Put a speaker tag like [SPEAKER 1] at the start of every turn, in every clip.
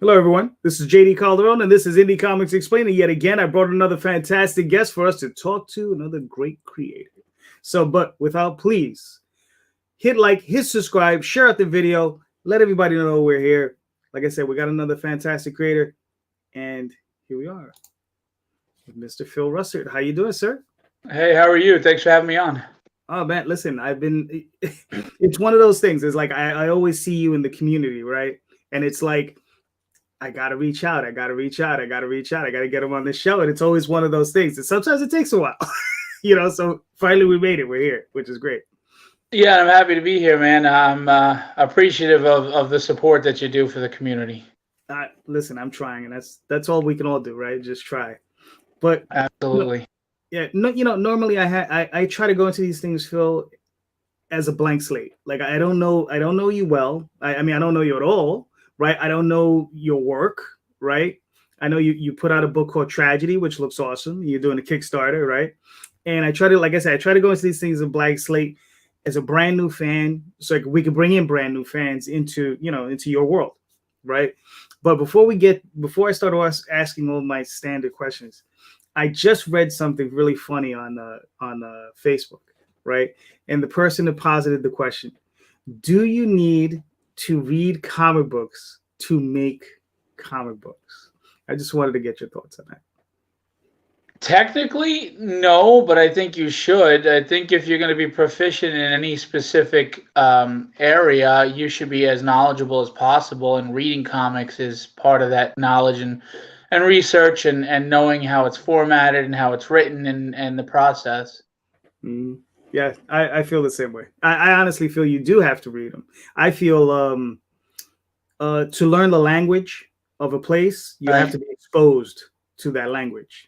[SPEAKER 1] Hello, everyone. This is JD Calderon, and this is Indy Comics Explained. And yet again, I brought another fantastic guest for us to talk to, another great creator. So, but without please, hit like, hit subscribe, share out the video, let everybody know we're here. Like I said, we got another fantastic creator, and here we are with Mr. Phil Russertt. How you doing, sir?
[SPEAKER 2] Hey, how are you? Thanks for having me on.
[SPEAKER 1] Oh man, listen, I've been. It's one of those things. It's like I always see you in the community, right? And it's like I gotta reach out. I gotta reach out. I gotta reach out. I gotta get him on this show. And it's always one of those things. And sometimes it takes a while, So finally we made it. We're here, which is great.
[SPEAKER 2] Yeah, I'm happy to be here, man. I'm appreciative of the support that you do for the community.
[SPEAKER 1] Listen, I'm trying, and that's all we can all do, right? Just try. But
[SPEAKER 2] Absolutely.
[SPEAKER 1] Normally I try to go into these things, Phil, as a blank slate. Like I don't know you well. I mean, I don't know you at all, right? I don't know your work, right? I know you put out a book called Tragedy, which looks awesome. You're doing a Kickstarter, right? And I try to, like I said, I try to go into these things as a blank slate as a brand new fan, so we can bring in brand new fans into your world, right? But before I start asking all my standard questions, I just read something really funny on Facebook, right? And the person that posited the question: do you need to read comic books to make comic books? I just wanted to get your thoughts on that.
[SPEAKER 2] Technically, no, but I think you should. I think if you're going to be proficient in any specific area, you should be as knowledgeable as possible. And reading comics is part of that knowledge and research and knowing how it's formatted and how it's written and the process.
[SPEAKER 1] Mm. Yeah, I feel the same way. I honestly feel you do have to read them. I feel to learn the language of a place, you have
[SPEAKER 2] Right.
[SPEAKER 1] to be exposed to that language.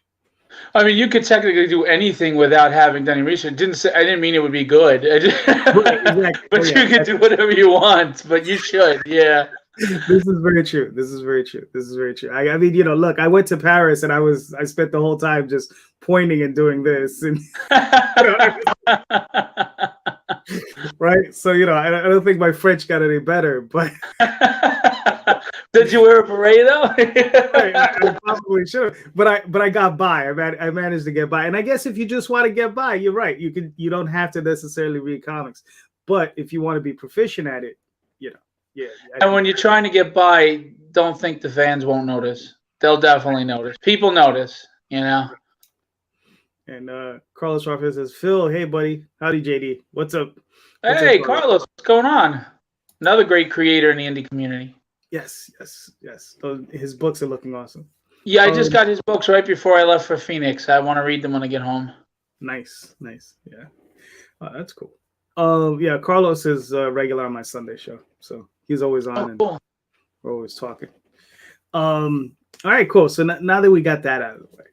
[SPEAKER 2] I mean, you could technically do anything without having done any research. I didn't mean it would be good.
[SPEAKER 1] Right, exactly. Oh,
[SPEAKER 2] But
[SPEAKER 1] yeah.
[SPEAKER 2] you could do whatever you want. But you should, yeah.
[SPEAKER 1] This is very true. This is very true. This is very true. I mean, look, I went to Paris and I spent the whole time just pointing and doing this, and right. So I don't think my French got any better, but
[SPEAKER 2] Did you wear a beret though?
[SPEAKER 1] I probably should. But I got by. I managed to get by. And I guess if you just want to get by, you're right. You don't have to necessarily read comics, but if you want to be proficient at it, yeah.
[SPEAKER 2] And when you're trying to get by, don't think the fans won't notice. They'll definitely notice. People notice,
[SPEAKER 1] And Carlos Rafael says, Phil, hey buddy, howdy JD, what's up?
[SPEAKER 2] Hey, Carlos, what's going on? Another great creator in the indie community.
[SPEAKER 1] Yes. His books are looking awesome.
[SPEAKER 2] Yeah, I just got his books right before I left for Phoenix. I want to read them when I get home.
[SPEAKER 1] Nice. Yeah, that's cool. Yeah, Carlos is regular on my Sunday show, so he's always on,
[SPEAKER 2] cool.
[SPEAKER 1] And we're always talking. All right, cool. So now that we got that out of the way,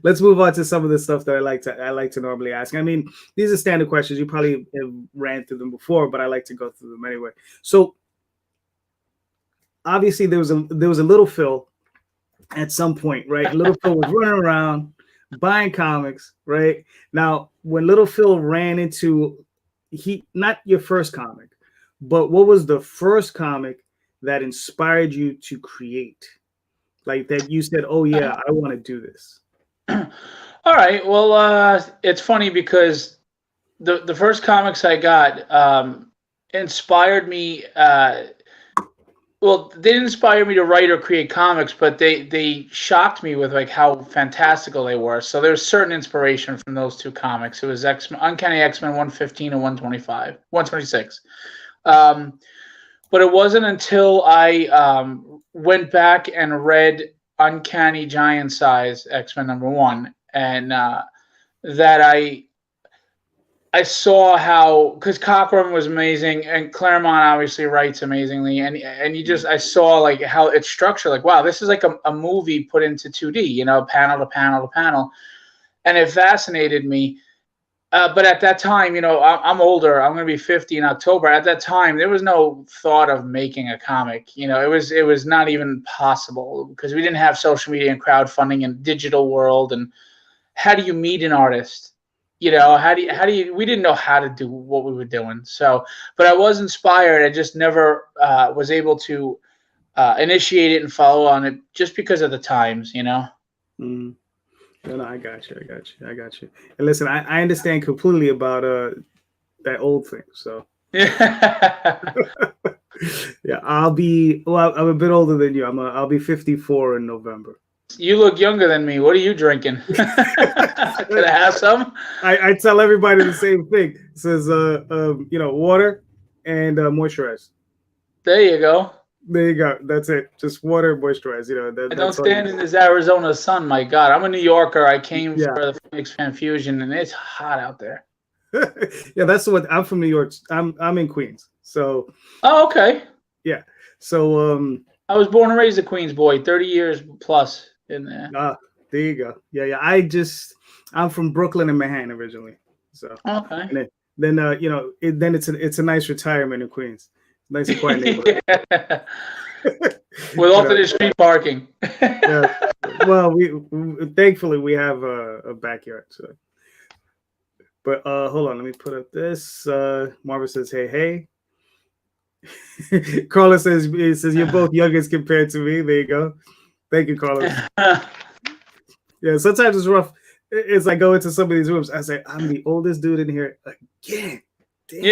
[SPEAKER 1] let's move on to some of the stuff that I like to normally ask. I mean, these are standard questions. You probably have ran through them before, but I like to go through them anyway. So obviously there was a little Phil at some point, right? Little Phil was running around buying comics, right? Now, when little Phil ran into not your first comic, but what was the first comic that inspired you to create? Like that you said, oh yeah, I want to do this.
[SPEAKER 2] All right. Well, it's funny because the first comics I got inspired me. Well, they didn't inspire me to write or create comics, but they shocked me with like how fantastical they were. So there's certain inspiration from those two comics. It was Uncanny X-Men 115 and 126. But it wasn't until I went back and read Uncanny Giant Size X-Men #1 and that I saw how, because Cockrum was amazing and Claremont obviously writes amazingly, and I saw like how it's structured. Like, wow, this is like a movie put into 2D, panel to panel to panel, and it fascinated me. But at that time, I'm older. I'm going to be 50 in October. At that time, there was no thought of making a comic. It was not even possible because we didn't have social media and crowdfunding and digital world. And how do you meet an artist? How do you? We didn't know how to do what we were doing. So, but I was inspired. I just never was able to initiate it and follow on it just because of the times, you know.
[SPEAKER 1] Mm. No, I got you. I got you. And listen, I understand completely about that old thing. So
[SPEAKER 2] Yeah.
[SPEAKER 1] yeah, I'm a bit older than you. I'll be 54 in November.
[SPEAKER 2] You look younger than me. What are you drinking? Can I have some?
[SPEAKER 1] I tell everybody the same thing. It says water and moisturize.
[SPEAKER 2] There you go.
[SPEAKER 1] There you go. That's it. Just water and moisturize.
[SPEAKER 2] I don't
[SPEAKER 1] that's all
[SPEAKER 2] stand in this Arizona sun. My God, I'm a New Yorker. I came
[SPEAKER 1] Yeah.
[SPEAKER 2] for the Phoenix Fan Fusion, and it's hot out there.
[SPEAKER 1] Yeah, that's what I'm from New York. I'm in Queens. So
[SPEAKER 2] Oh, okay.
[SPEAKER 1] yeah. So
[SPEAKER 2] I was born and raised a Queens boy, 30 years plus in there.
[SPEAKER 1] there you go. Yeah. I'm from Brooklyn and Manhattan originally. So
[SPEAKER 2] Okay.
[SPEAKER 1] and then it's a nice retirement in Queens. Nice and quiet neighborhood.
[SPEAKER 2] Yeah. With alternate street parking.
[SPEAKER 1] Yeah. Well, we thankfully we have a backyard. So, but hold on, let me put up this. Marva says, "Hey." Carlos says, "You're both youngest compared to me." There you go. Thank you, Carlos. Yeah, sometimes it's rough. It's like go into some of these rooms. I say, "I'm the oldest dude in here again." Damn.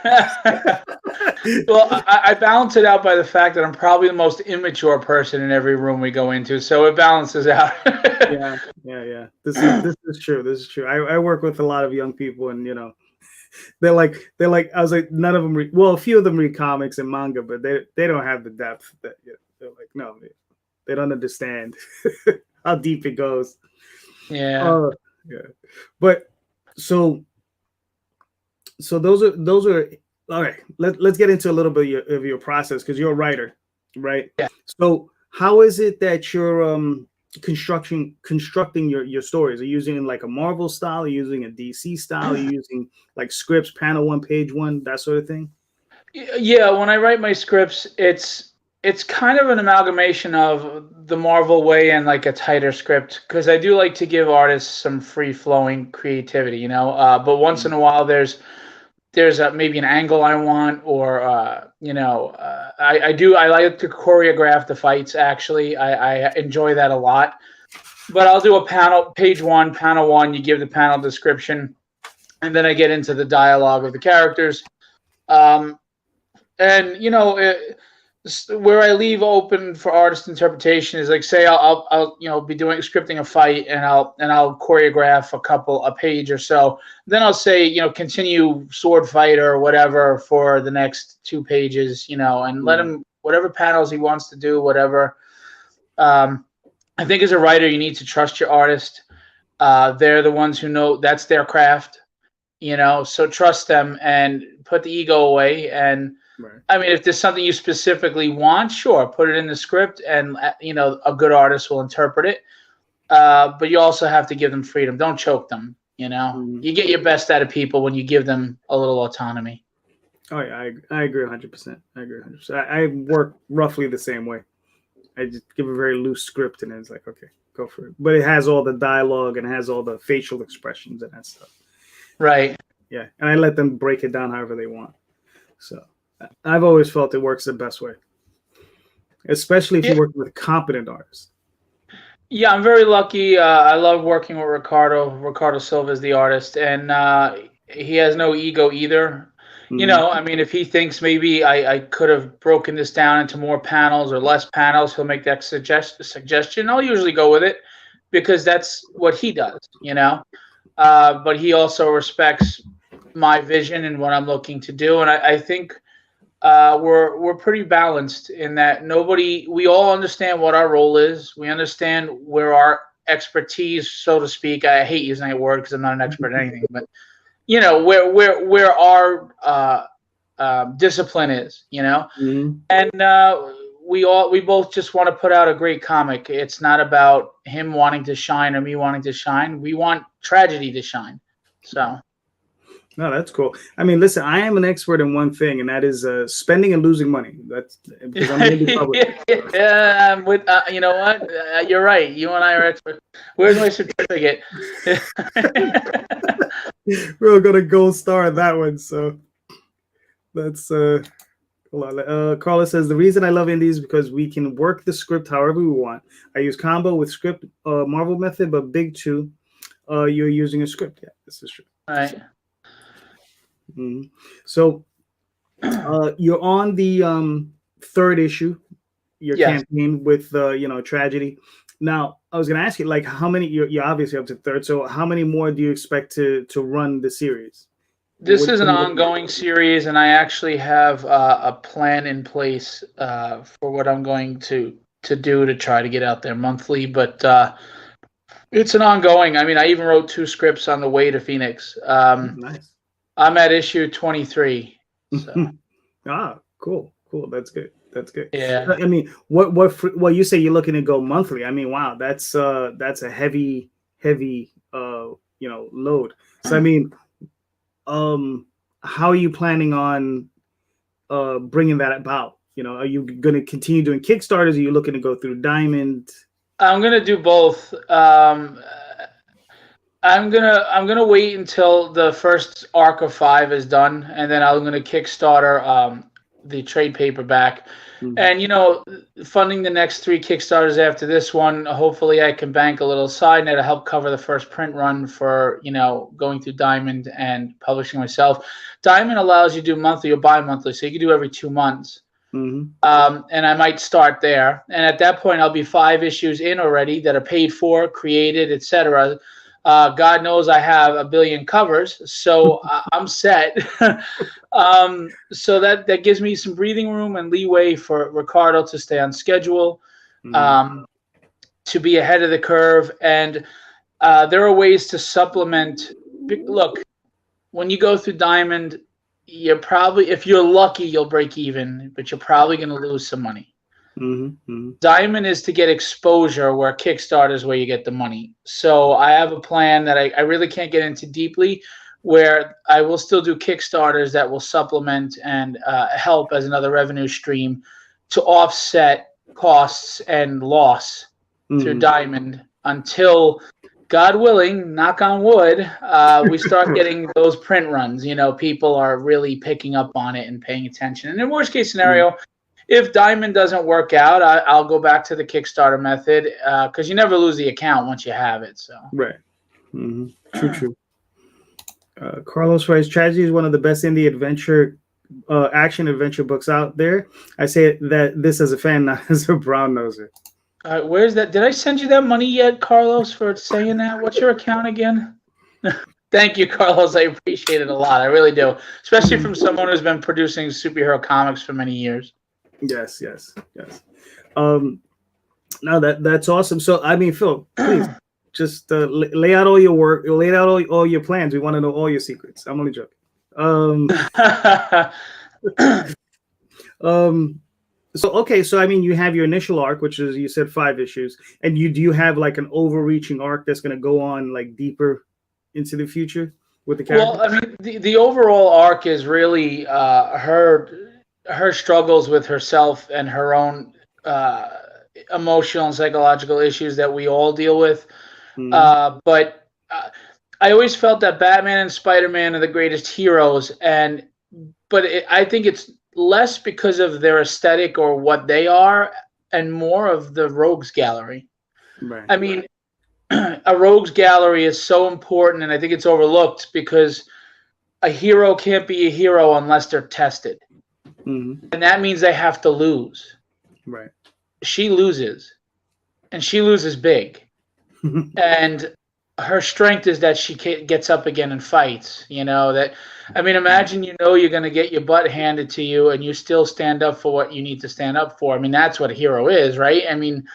[SPEAKER 2] Yeah. Well, I balance it out by the fact that I'm probably the most immature person in every room we go into, so it balances out.
[SPEAKER 1] Yeah. This is true. This is true. I work with a lot of young people, and they're like I was like, none of them a few of them read comics and manga, but they don't have the depth that they're like, no, they don't understand how deep it goes.
[SPEAKER 2] Yeah.
[SPEAKER 1] Yeah. But so those are all right. Let's get into a little bit of your process, because you're a writer, right?
[SPEAKER 2] Yeah.
[SPEAKER 1] So how is it that you're constructing your stories? Are you using like a Marvel style? Are you using a DC style? Are you using like scripts, panel 1, page 1, that sort of thing?
[SPEAKER 2] Yeah, when I write my scripts, it's kind of an amalgamation of the Marvel way and like a tighter script, because I do like to give artists some free flowing creativity, but once in a while there's maybe an angle I want, or I like to choreograph the fights. Actually, I enjoy that a lot. But I'll do a panel, page 1, panel 1. You give the panel description, and then I get into the dialogue of the characters. Where I leave open for artist interpretation is like, say I'll be doing scripting a fight, and I'll choreograph a page or so. Then I'll say, continue sword fight or whatever for the next 2 pages, and let him whatever panels he wants to do, whatever. I think as a writer, you need to trust your artist. They're the ones who know that's their craft, so trust them and put the ego away. And
[SPEAKER 1] Right.
[SPEAKER 2] I mean, if there's something you specifically want, sure, put it in the script, and a good artist will interpret it. But you also have to give them freedom. Don't choke them. You get your best out of people when you give them a little autonomy.
[SPEAKER 1] Oh yeah, I agree 100%. I work roughly the same way. I just give a very loose script, and it's like, okay, go for it. But it has all the dialogue and it has all the facial expressions and that stuff.
[SPEAKER 2] Right.
[SPEAKER 1] Yeah, and I let them break it down however they want. So I've always felt it works the best way, especially if you work with competent artists. Yeah,
[SPEAKER 2] I'm very lucky. I love working with Ricardo. Ricardo Silva is the artist, and he has no ego either. I mean, if he thinks maybe I could have broken this down into more panels or less panels, he'll make that suggestion. I'll usually go with it because that's what he does, but he also respects my vision and what I'm looking to do. And I think we're pretty balanced in that we all understand what our role is. We understand where our expertise, so to speak, I hate using that word because I'm not an expert at anything, but where our discipline is, and we both just want to put out a great comic. It's not about him wanting to shine or me wanting to shine. We want tragedy to shine. So.
[SPEAKER 1] No, that's cool. I mean, listen, I am an expert in one thing, and that is spending and losing money. That's because I'm an indie publisher.
[SPEAKER 2] Yeah, you know what? You're right. You and I are experts. Where's my certificate?
[SPEAKER 1] We're gonna gold star on that one. So that's Hold on. Carla says the reason I love indies is because we can work the script however we want. I use combo with script Marvel method, but big two, you're using a script. Yeah, this is true.
[SPEAKER 2] Right.
[SPEAKER 1] Mhm. So you're on the third issue, your
[SPEAKER 2] Yes.
[SPEAKER 1] campaign with tragedy. Now, I was going to ask you, like, how many? You're obviously up to third. So, how many more do you expect to run the series?
[SPEAKER 2] This
[SPEAKER 1] What
[SPEAKER 2] is an
[SPEAKER 1] are you looking at?
[SPEAKER 2] ongoing series, and I actually have a plan in place for what I'm going to do to try to get out there monthly. But it's an ongoing. I mean, I even wrote 2 scripts on the way to Phoenix.
[SPEAKER 1] Nice.
[SPEAKER 2] I'm at issue 23. So
[SPEAKER 1] Cool. That's good. That's good.
[SPEAKER 2] yeah.
[SPEAKER 1] I mean, well, you say you're looking to go monthly. I mean, wow, that's a heavy load. So I mean, how are you planning on bringing that about? Are you going to continue doing Kickstarters? Are you looking to go through Diamond?
[SPEAKER 2] I'm gonna do both. I'm gonna wait until the first arc of 5 is done, and then I'm gonna Kickstarter the trade paperback. And funding the next 3 Kickstarters after this one, hopefully I can bank a little side net to help cover the first print run for going through Diamond and publishing myself. Diamond allows you to do monthly or bi-monthly, so you can do every 2 months.
[SPEAKER 1] Mm-hmm.
[SPEAKER 2] And I might start there. And at that point, I'll be 5 issues in already that are paid for, created, etc. God knows I have a billion covers, so I'm set. So that gives me some breathing room and leeway for Ricardo to stay on schedule, to be ahead of the curve. And there are ways to supplement. Look, when you go through Diamond, you're probably, if you're lucky, you'll break even, but you're probably going to lose some money. Diamond is to get exposure, where Kickstarter is where you get the money. So I have a plan that I really can't get into deeply, where I will still do Kickstarters that will supplement and help as another revenue stream to offset costs and loss through Diamond until, God willing, knock on wood, we start getting those print runs. People are really picking up on it and paying attention. And in worst case scenario, if Diamond doesn't work out, I'll go back to the Kickstarter method, because you never lose the account once you have it. So
[SPEAKER 1] right. True. Carlos writes, Tragedy is one of the best indie action adventure books out there. I say that this as a fan, not as a brown noser.
[SPEAKER 2] Where's that? Did I send you that money yet, Carlos, for saying that? What's your account again? Thank you, Carlos. I appreciate it a lot. I really do, especially from someone who's been producing superhero comics for many years.
[SPEAKER 1] Yes. No, that's awesome. So, I mean, Phil, please just lay out all your work, lay out all your plans. We want to know all your secrets. I'm only joking. So okay, so I mean, you have your initial arc, which is, you said 5 issues, and do you have like an overreaching arc that's going to go on like deeper into the future with the character?
[SPEAKER 2] Well, I mean, the overall arc is really her struggles with herself and her own emotional and psychological issues that we all deal with. But I always felt that Batman and Spider-Man are the greatest heroes, but I think it's less because of their aesthetic or what they are, and more of the rogues gallery.
[SPEAKER 1] Right.
[SPEAKER 2] I mean, a rogues gallery is so important, and I think it's overlooked, because a hero can't be a hero unless they're tested. And that means they have to lose.
[SPEAKER 1] Right.
[SPEAKER 2] She loses, and she loses big. And her strength is that she gets up again and fights. Imagine you're going to get your butt handed to you, and you still stand up for what you need to stand up for. I mean, that's what a hero is, right? I mean,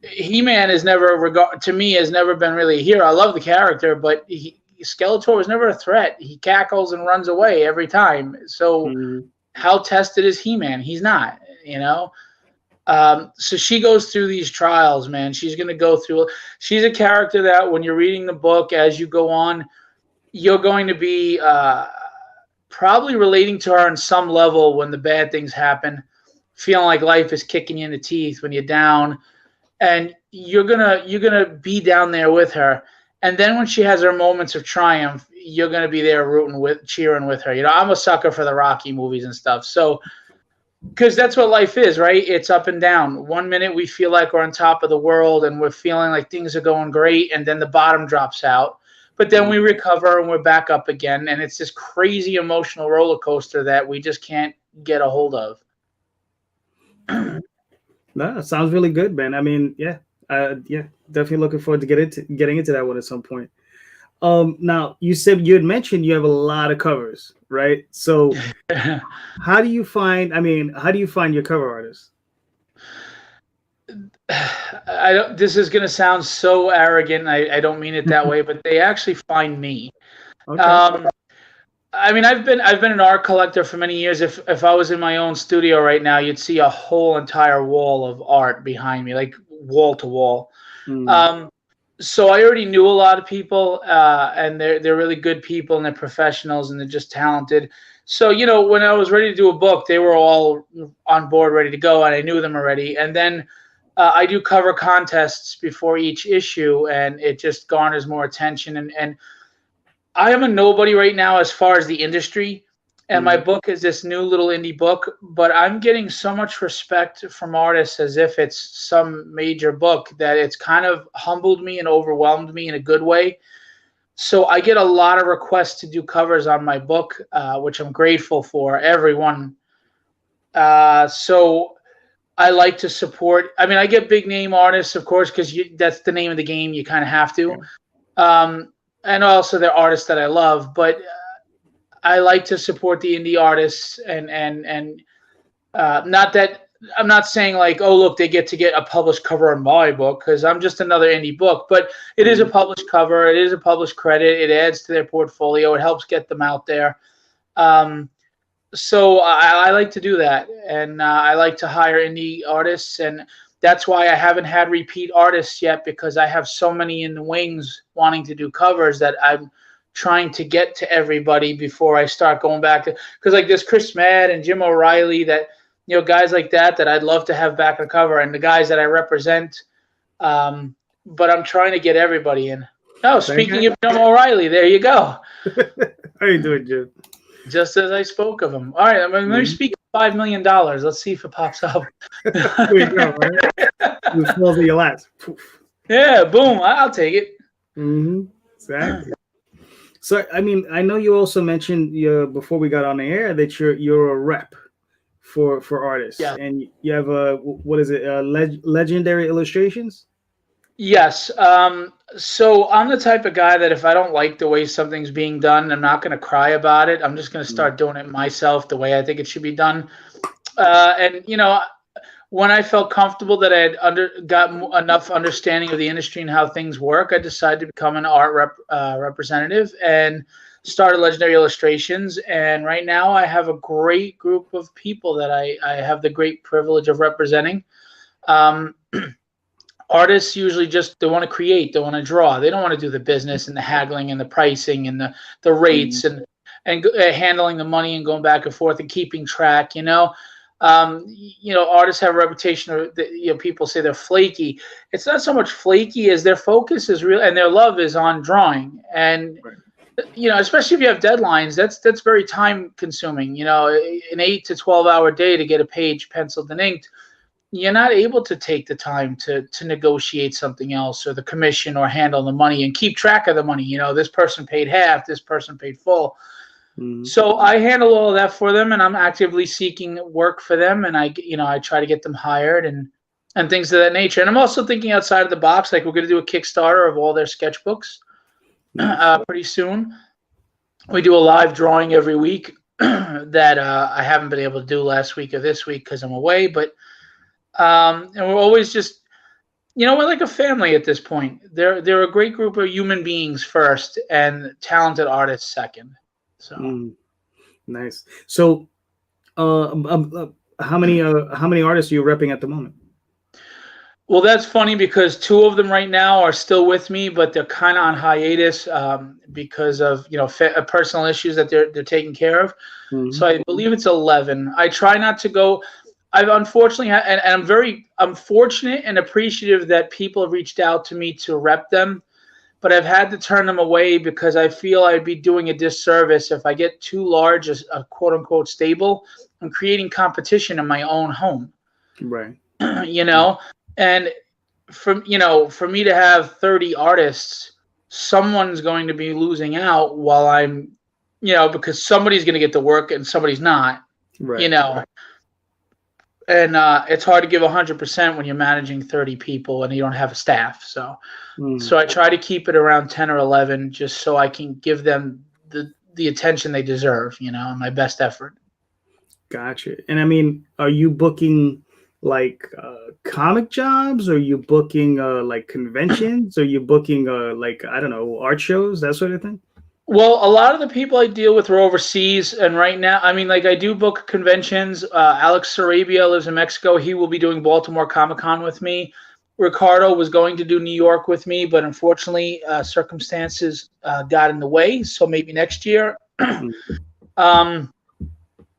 [SPEAKER 2] He-Man has never been really a hero. I love the character, but Skeletor was never a threat. He cackles and runs away every time. So how tested is He-Man? He's not, So she goes through these trials, man. She's a character that when you're reading the book, as you go on, you're going to be probably relating to her on some level when the bad things happen, feeling like life is kicking you in the teeth when you're down, and you're gonna be down there with her. And then when she has her moments of triumph, you're gonna be there cheering with her. I'm a sucker for the Rocky movies and stuff. So because that's what life is, right? It's up and down. One minute we feel like we're on top of the world and we're feeling like things are going great, and then the bottom drops out. But then we recover and we're back up again, and it's this crazy emotional roller coaster that we just can't get a hold of.
[SPEAKER 1] No, it sounds really good, man. I mean, yeah, definitely looking forward to getting into that one at some point. Now you said you had mentioned you have a lot of covers, right? So how do you find your cover artists?
[SPEAKER 2] I don't. This is gonna sound so arrogant. I don't mean it that way, but they actually find me.
[SPEAKER 1] Okay.
[SPEAKER 2] I mean, I've been an art collector for many years. If I was in my own studio right now, you'd see a whole entire wall of art behind me, like wall to wall. So I already knew a lot of people, and they're really good people, and they're professionals, and they're just talented. So, you know, when I was ready to do a book, they were all on board, ready to go, and I knew them already. And then I do cover contests before each issue, and it just garners more attention. And I am a nobody right now as far as the industry, and my book is this new little indie book, but I'm getting so much respect from artists as if it's some major book that it's kind of humbled me and overwhelmed me in a good way. So I get a lot of requests to do covers on my book, which I'm grateful for, everyone. So I like to support. I mean, I get big name artists, of course, because that's the name of the game. You kind of have to. And also they're artists that I love, but I like to support the indie artists, and not that I'm not saying like, oh, look, they get to get a published cover on my book, because I'm just another indie book, but it is a published cover. It is a published credit. It adds to their portfolio. It helps get them out there. So I like to do that, and I like to hire indie artists, and that's why I haven't had repeat artists yet, because I have so many in the wings wanting to do covers that I'm trying to get to everybody before I start going back to, because like this Chris Madd and Jim O'Reilly, that, you know, guys like that I'd love to have back on cover, and the guys that I represent, but I'm trying to get everybody in. Oh, speaking of Jim O'Reilly, there you go.
[SPEAKER 1] How you doing, Jim?
[SPEAKER 2] Just as I spoke of him. All right, I'm going to speak $5 million. Let's see if it pops up.
[SPEAKER 1] There you go, right? It falls in your laps.
[SPEAKER 2] Yeah, boom. I'll take it.
[SPEAKER 1] Exactly. So, I mean, I know you also mentioned before we got on the air that you're a rep for artists, and you have what is it? Legendary Illustrations.
[SPEAKER 2] Yes. So I'm the type of guy that if I don't like the way something's being done, I'm not going to cry about it. I'm just going to start doing it myself the way I think it should be done. And, you know, when I felt comfortable that I had got enough understanding of the industry and how things work, I decided to become an art representative and started Legendary Illustrations. And right now I have a great group of people that I have the great privilege of representing. Artists usually just, they want to create, they want to draw. They don't want to do the business and the haggling and the pricing and the rates and handling the money and going back and forth and keeping track, you know. Artists have a reputation of, people say they're flaky. It's not so much flaky as their focus is real, and their love is on drawing. And, especially if you have deadlines, that's very time consuming. You know, an 8 to 12 hour day to get a page penciled and inked. You're not able to take the time to negotiate something else, or the commission, or handle the money and keep track of the money. You know, this person paid half, this person paid full. So I handle all of that for them, and I'm actively seeking work for them, and I try to get them hired and things of that nature. And I'm also thinking outside of the box. Like, we're going to do a Kickstarter of all their sketchbooks pretty soon. We do a live drawing every week that I haven't been able to do last week or this week because I'm away, but and we're always just, we're like a family at this point. They're a great group of human beings first, and talented artists second. So
[SPEAKER 1] nice. So, how many artists are you repping at the moment?
[SPEAKER 2] Well, that's funny because 2 of them right now are still with me, but they're kind of on hiatus because of personal issues that they're taking care of. So I believe it's 11. I try not to go. I've unfortunately, I'm fortunate and appreciative that people have reached out to me to rep them, but I've had to turn them away because I feel I'd be doing a disservice if I get too large a quote unquote stable. I'm creating competition in my own home.
[SPEAKER 1] Right.
[SPEAKER 2] You know, and for me to have 30 artists, someone's going to be losing out while I'm, because somebody's going to get the work and somebody's not.
[SPEAKER 1] Right.
[SPEAKER 2] And it's hard to give 100% when you're managing 30 people and you don't have a staff. So I try to keep it around 10 or 11 just so I can give them the attention they deserve, my best effort.
[SPEAKER 1] Gotcha. And I mean, are you booking like comic jobs? Or are you booking like conventions? Or are you booking like, I don't know, art shows, that sort of thing?
[SPEAKER 2] Well, a lot of the people I deal with are overseas, and right now, I mean, like I do book conventions. Alex Sarabia lives in Mexico. He will be doing Baltimore Comic Con with me. Ricardo was going to do New York with me, but unfortunately, circumstances got in the way. So maybe next year.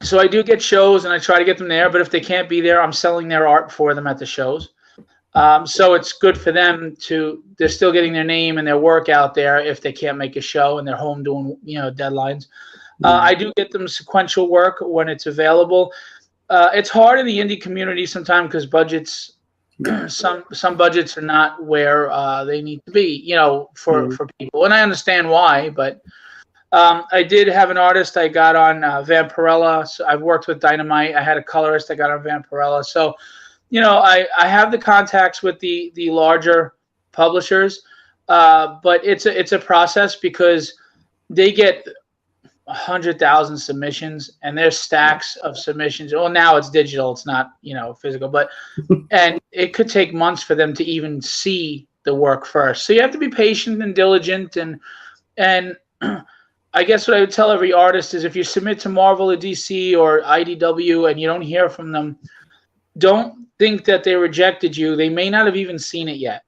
[SPEAKER 2] So I do get shows, and I try to get them there. But if they can't be there, I'm selling their art for them at the shows. So it's good for them they're still getting their name and their work out there if they can't make a show and they're home doing, deadlines. I do get them sequential work when it's available. It's hard in the indie community sometimes because budgets, some budgets are not where they need to be, for people. And I understand why, but I did have an artist I got on Vampirella. So I've worked with Dynamite. I had a colorist I got on Vampirella. So, I have the contacts with the larger publishers, but it's a process because they get 100,000 submissions and there's stacks of submissions. Well, now it's digital, it's not physical, but and it could take months for them to even see the work first. So you have to be patient and diligent, and I guess what I would tell every artist is if you submit to Marvel or DC or IDW and you don't hear from them, don't think that they rejected you. They may not have even seen it yet.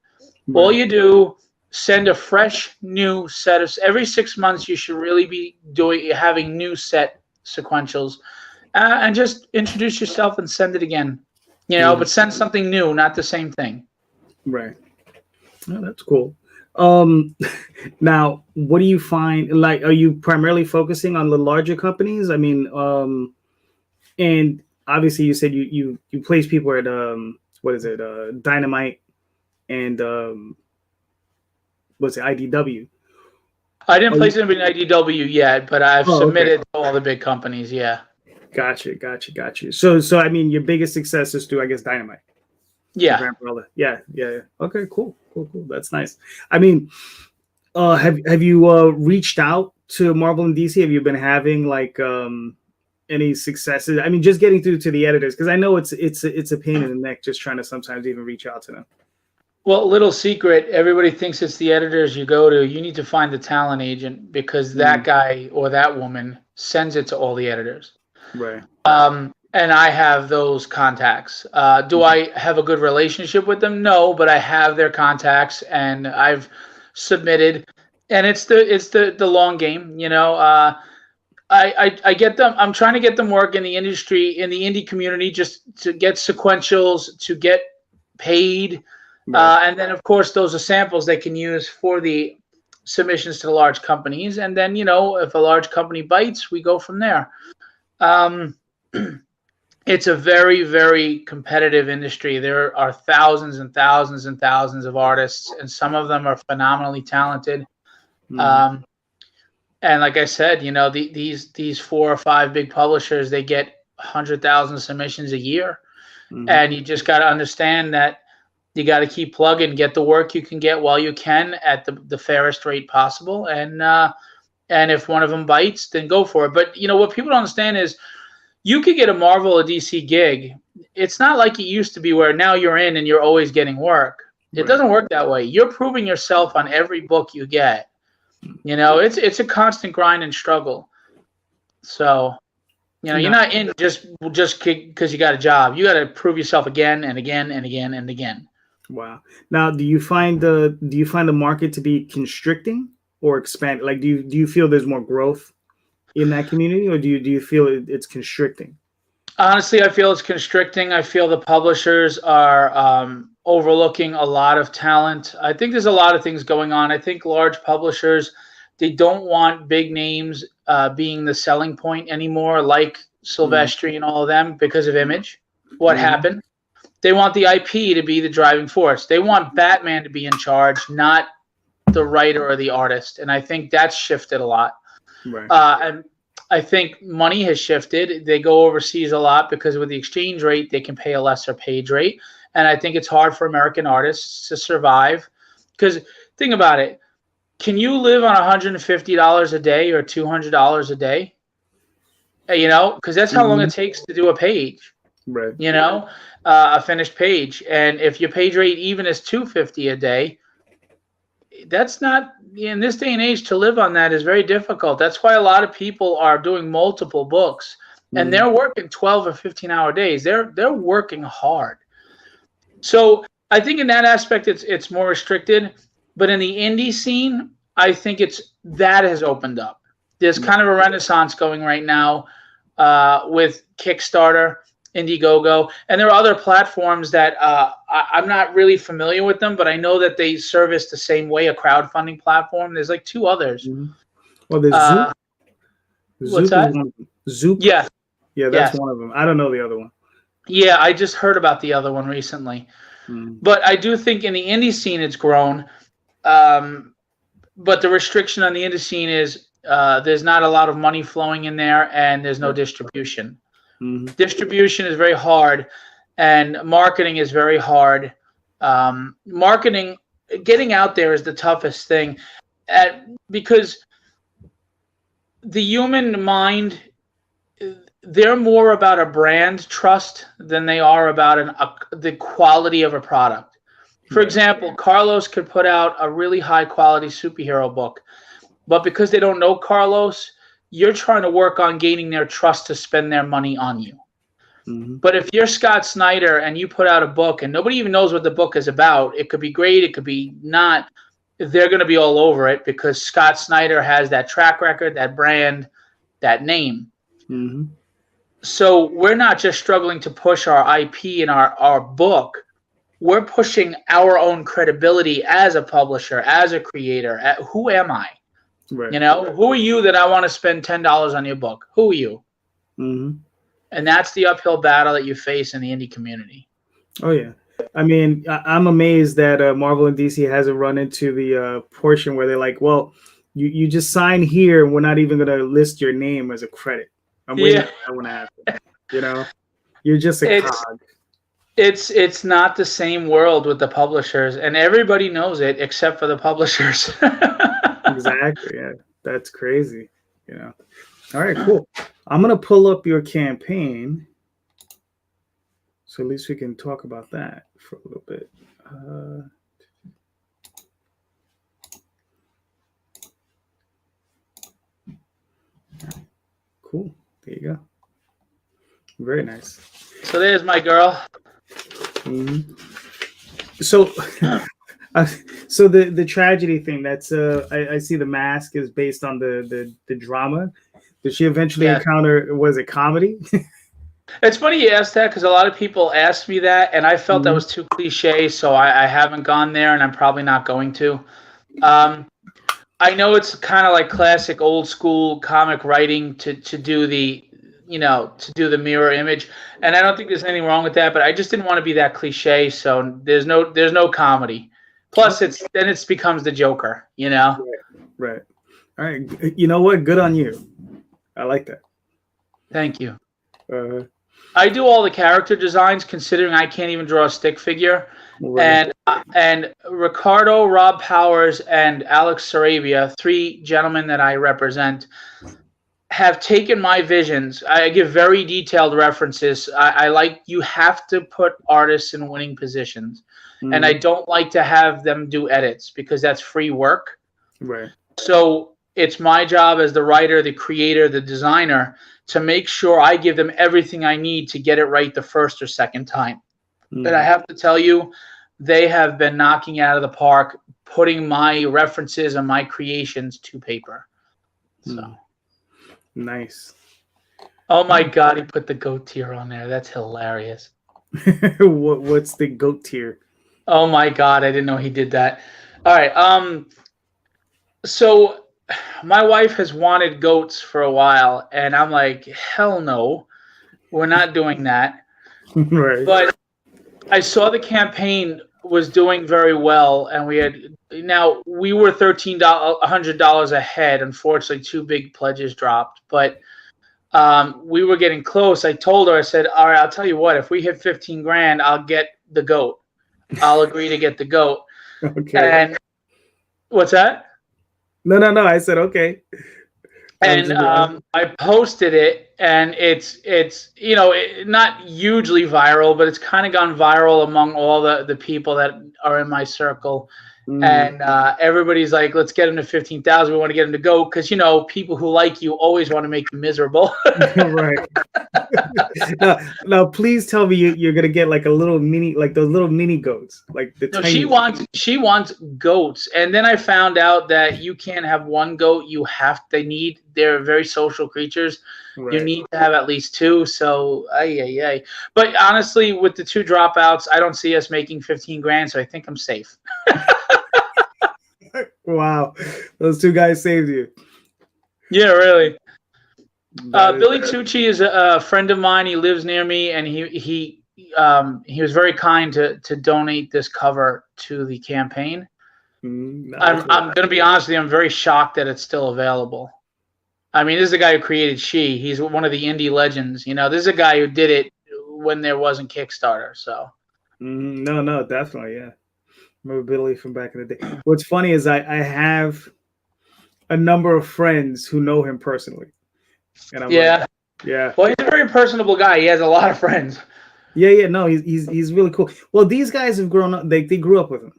[SPEAKER 2] Right. All you do, send a fresh new set of, every 6 months you should really be having new set sequentials, and just introduce yourself and send it again, but send something new, not the same thing.
[SPEAKER 1] Right. Oh, that's cool. Now, what do you find, like, are you primarily focusing on the larger companies? I mean, and obviously you said you place people at what is it, Dynamite and what's it, IDW?
[SPEAKER 2] I didn't place anybody in IDW yet, but I've submitted to all the big companies. Yeah.
[SPEAKER 1] Gotcha. So I mean, your biggest success is through, I guess, Dynamite.
[SPEAKER 2] Yeah.
[SPEAKER 1] Yeah. Okay, cool. That's nice. I mean, have you reached out to Marvel and DC? Have you been having like any successes? I mean, just getting through to the editors, because I know it's a pain in the neck just trying to sometimes even reach out to them.
[SPEAKER 2] Well, little secret, everybody thinks it's the editors you go to. You need to find the talent agent, because that guy or that woman sends it to all the editors.
[SPEAKER 1] Right.
[SPEAKER 2] And I have those contacts. Do I have a good relationship with them? No, but I have their contacts and I've submitted, and it's the long game, I get them. I'm trying to get them work in the industry, in the indie community, just to get sequentials, to get paid. Right. And then, of course, those are samples they can use for the submissions to the large companies. And then, if a large company bites, we go from there. It's a very, very competitive industry. There are thousands and thousands and thousands of artists, and some of them are phenomenally talented. And like I said, these 4 or 5 big publishers, they get 100,000 submissions a year. And you just got to understand that you got to keep plugging, get the work you can get while you can at the fairest rate possible. And if one of them bites, then go for it. But, what people don't understand is you could get a Marvel or DC gig. It's not like it used to be where now you're in and you're always getting work. It doesn't work that way. You're proving yourself on every book you get. It's a constant grind and struggle. So, you're not in just because you got a job. You got to prove yourself again and again and again and again.
[SPEAKER 1] Wow. Now, do you find the market to be constricting or expanding? Like, do you feel there's more growth in that community, or do you feel it's constricting?
[SPEAKER 2] Honestly, I feel it's constricting. I feel the publishers are overlooking a lot of talent. I think there's a lot of things going on. I think large publishers, they don't want big names being the selling point anymore, like Silvestri and all of them, because of image. What happened? They want the IP to be the driving force. They want Batman to be in charge, not the writer or the artist. And I think that's shifted a lot.
[SPEAKER 1] Right.
[SPEAKER 2] And I think money has shifted. They go overseas a lot because with the exchange rate, they can pay a lesser page rate. And I think it's hard for American artists to survive. Because think about it. Can you live on $150 a day or $200 a day? Because that's how long it takes to do a page.
[SPEAKER 1] Right.
[SPEAKER 2] A finished page. And if your page rate even is $250 a day, that's not, in this day and age, to live on that is very difficult. That's why a lot of people are doing multiple books, and they're working 12 or 15-hour days. They're working hard. So I think in that aspect, it's more restricted. But in the indie scene, I think that has opened up. There's kind of a renaissance going right now with Kickstarter, Indiegogo, and there are other platforms that I'm not really familiar with them, but I know that they service the same way, a crowdfunding platform. There's like two others.
[SPEAKER 1] Well, there's Zoop.
[SPEAKER 2] What's that?
[SPEAKER 1] Zoop.
[SPEAKER 2] Yeah,
[SPEAKER 1] that's one of them. I don't know the other one.
[SPEAKER 2] Yeah, I just heard about the other one recently. But I do think in the indie scene it's grown. But the restriction on the indie scene is there's not a lot of money flowing in there, and there's no distribution. Distribution is very hard, and marketing is very hard. Marketing, getting out there is the toughest thing, because the human mind, they're more about a brand trust than they are about the quality of a product. For example, Carlos could put out a really high quality superhero book, but because they don't know Carlos, you're trying to work on gaining their trust to spend their money on you. But if you're Scott Snyder and you put out a book and nobody even knows what the book is about, it could be great, it could be not, they're going to be all over it because Scott Snyder has that track record, that brand, that name. So we're not just struggling to push our IP and our book. We're pushing our own credibility as a publisher, as a creator. Who am I?
[SPEAKER 1] Right.
[SPEAKER 2] Who are you that I want to spend $10 on your book? Who are you? And that's the uphill battle that you face in the indie community.
[SPEAKER 1] Oh, yeah. I mean, I'm amazed that Marvel and DC hasn't run into the portion where they're like, well, you just sign here, and we're not even going to list your name as a credit. I'm waiting for that one to happen. You're just a cog.
[SPEAKER 2] It's not the same world with the publishers, and everybody knows it except for the publishers.
[SPEAKER 1] Exactly. Yeah, that's crazy. All right, cool. I'm gonna pull up your campaign, so at least we can talk about that for a little bit. Cool. There you go. Very nice.
[SPEAKER 2] So there's my girl.
[SPEAKER 1] So, so the tragedy thing. That's I see the mask is based on the drama. Did she eventually encounter? Was it comedy?
[SPEAKER 2] It's funny you asked that because a lot of people asked me that, and I felt that was too cliche, so I haven't gone there, and I'm probably not going to. I know it's kind of like classic old school comic writing to do the mirror image, and I don't think there's anything wrong with that, but I just didn't want to be that cliche, so there's no comedy. Plus, it becomes the Joker,
[SPEAKER 1] Right. All right. You know what? Good on you. I like that.
[SPEAKER 2] Thank you. I do all the character designs, considering I can't even draw a stick figure. Right. And Ricardo, Rob Powers, and Alex Sarabia, 3 gentlemen that I represent, have taken my visions. I give very detailed references. I like, you have to put artists in winning positions. And I don't like to have them do edits because that's free work.
[SPEAKER 1] Right.
[SPEAKER 2] So it's my job as the writer, the creator, the designer to make sure I give them everything I need to get it right the first or second time. But I have to tell you, they have been knocking out of the park, putting my references and my creations to paper. So
[SPEAKER 1] nice.
[SPEAKER 2] Oh my God, he put the goat tier on there. That's hilarious.
[SPEAKER 1] What's the goat tier?
[SPEAKER 2] Oh my God, I didn't know he did that. All right. So my wife has wanted goats for a while, and I'm like, hell no, we're not doing that.
[SPEAKER 1] Right.
[SPEAKER 2] But I saw the campaign was doing very well, and we were $1,300 ahead. Unfortunately, two big pledges dropped, but we were getting close. I told her, I said, all right, I'll tell you what, if we hit 15 grand, I'll get the goat. I'll agree to get the goat.
[SPEAKER 1] Okay.
[SPEAKER 2] And what's that?
[SPEAKER 1] No. I said okay.
[SPEAKER 2] And I posted it, and it's not hugely viral, but it's kind of gone viral among all the people that are in my circle. And everybody's like, let's get him to 15,000. We want to get him to go because people who like you always want to make you miserable.
[SPEAKER 1] Right. Now, please tell me you're gonna get like a little mini, like those little mini goats, like the
[SPEAKER 2] No,
[SPEAKER 1] tiny.
[SPEAKER 2] she wants goats, and then I found out that you can't have one goat. They're very social creatures.
[SPEAKER 1] Right.
[SPEAKER 2] You need to have at least two. So, ay. But honestly, with the two dropouts, I don't see us making 15 grand. So I think I'm safe.
[SPEAKER 1] Wow, those two guys saved you.
[SPEAKER 2] Yeah, really. Billy Tucci is a friend of mine. He lives near me, and he was very kind to donate this cover to the campaign. I'm going to be honest with you. I'm very shocked that it's still available. I mean, this is the guy who created She. He's one of the indie legends. This is a guy who did it when there wasn't Kickstarter. So.
[SPEAKER 1] No, definitely, yeah. Remember Billy from back in the day. What's funny is I have a number of friends who know him personally, and I'm
[SPEAKER 2] yeah.
[SPEAKER 1] Yeah.
[SPEAKER 2] Well, he's a very personable guy. He has a lot of friends.
[SPEAKER 1] Yeah. No, he's really cool. Well, these guys have grown up. They grew up with him,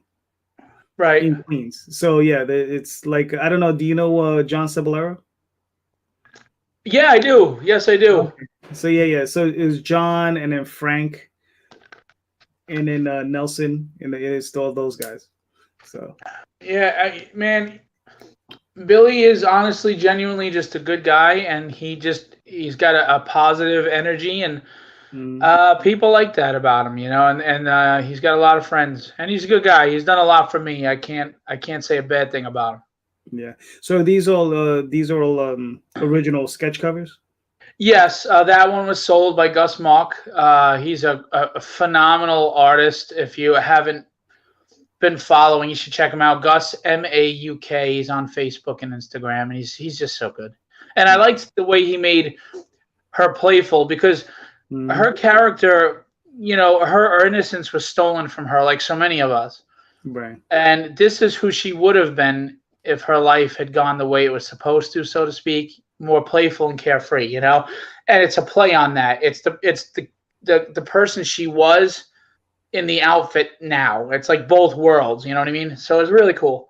[SPEAKER 2] right,
[SPEAKER 1] in Queens. So yeah, it's like, I don't know. Do you know John Cebollero?
[SPEAKER 2] Yeah, I do. Yes, I do.
[SPEAKER 1] Okay. So yeah. So it was John, and then Frank, and then Nelson, and it's all those guys. So
[SPEAKER 2] yeah, man, Billy is honestly, genuinely just a good guy, and he's got a positive energy, and people like that about him, and he's got a lot of friends, and he's a good guy. He's done a lot for me. I can't say a bad thing about him.
[SPEAKER 1] Yeah. So these are all original sketch covers?
[SPEAKER 2] Yes, that one was sold by Gus Mock. He's a phenomenal artist. If you haven't been following, you should check him out. Gus Mauk. He's on Facebook and Instagram, and he's just so good. And I liked the way he made her playful, because her character, her innocence was stolen from her, like so many of us.
[SPEAKER 1] Right.
[SPEAKER 2] And this is who she would have been if her life had gone the way it was supposed to, so to speak, more playful and carefree, And it's a play on that. It's the person she was in the outfit now. It's like both worlds, you know what I mean? So it's really cool.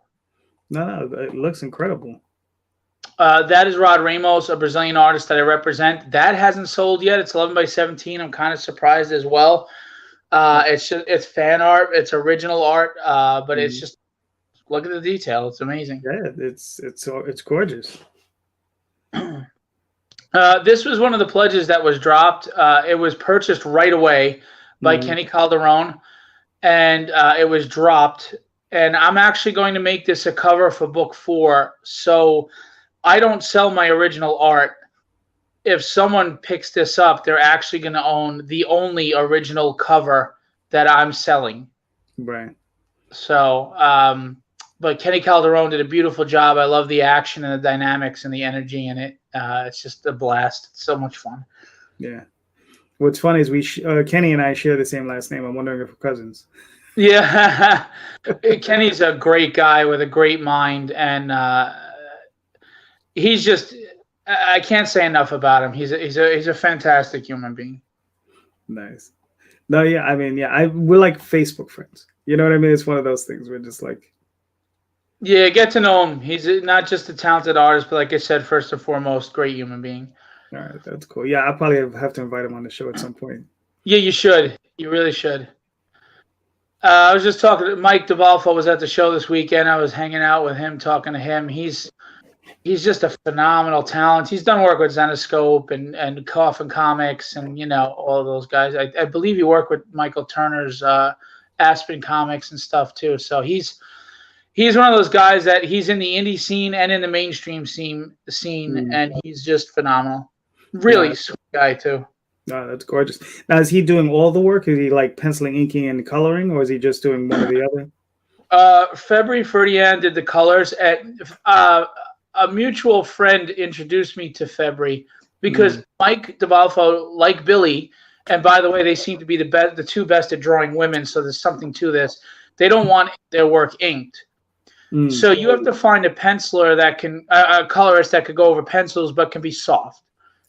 [SPEAKER 1] No, it looks incredible.
[SPEAKER 2] That is Rod Ramos, a Brazilian artist that I represent. That hasn't sold yet. It's 11 by 17. I'm kind of surprised as well. It's fan art. It's original art, but it's just, look at the detail. It's amazing.
[SPEAKER 1] Yeah, it's gorgeous.
[SPEAKER 2] This was one of the pledges that was dropped. It was purchased right away by Kenny Calderon, and it was dropped. And I'm actually going to make this a cover for book 4. So I don't sell my original art. If someone picks this up, they're actually going to own the only original cover that I'm selling.
[SPEAKER 1] Right.
[SPEAKER 2] So, but Kenny Calderon did a beautiful job. I love the action and the dynamics and the energy in it. It's just a blast. It's so much fun.
[SPEAKER 1] Yeah. What's funny is Kenny and I share the same last name. I'm wondering if we're cousins.
[SPEAKER 2] Yeah. Kenny's a great guy with a great mind, and he's just, I can't say enough about him. He's a fantastic human being.
[SPEAKER 1] Nice. No, yeah, I mean, yeah, we're like Facebook friends. You know what I mean? It's one of those things. We're just like,
[SPEAKER 2] yeah, get to know him. He's not just a talented artist, but like I said, first and foremost, great human being.
[SPEAKER 1] All right, that's cool. Yeah, I'll probably have to invite him on the show at some point.
[SPEAKER 2] Yeah, you should. You really should. I was just talking to Mike DeValfo. Was at the show this weekend. I was hanging out with him, talking to him. He's just a phenomenal talent. He's done work with Zenoscope and Coffin Comics and all of those guys. I believe he worked with Michael Turner's Aspen Comics and stuff too. So he's one of those guys that he's in the indie scene and in the mainstream scene, and he's just phenomenal. Really sweet guy too.
[SPEAKER 1] No, that's gorgeous. Now, is he doing all the work? Is he like penciling, inking, and coloring, or is he just doing one or the other?
[SPEAKER 2] February Ferdinand did the colors. A mutual friend introduced me to February because Mike DeBalfo, like Billy, and by the way, they seem to be the two best at drawing women, so there's something to this. They don't want their work inked. So you have to find a penciler that can, a colorist that could go over pencils but can be soft.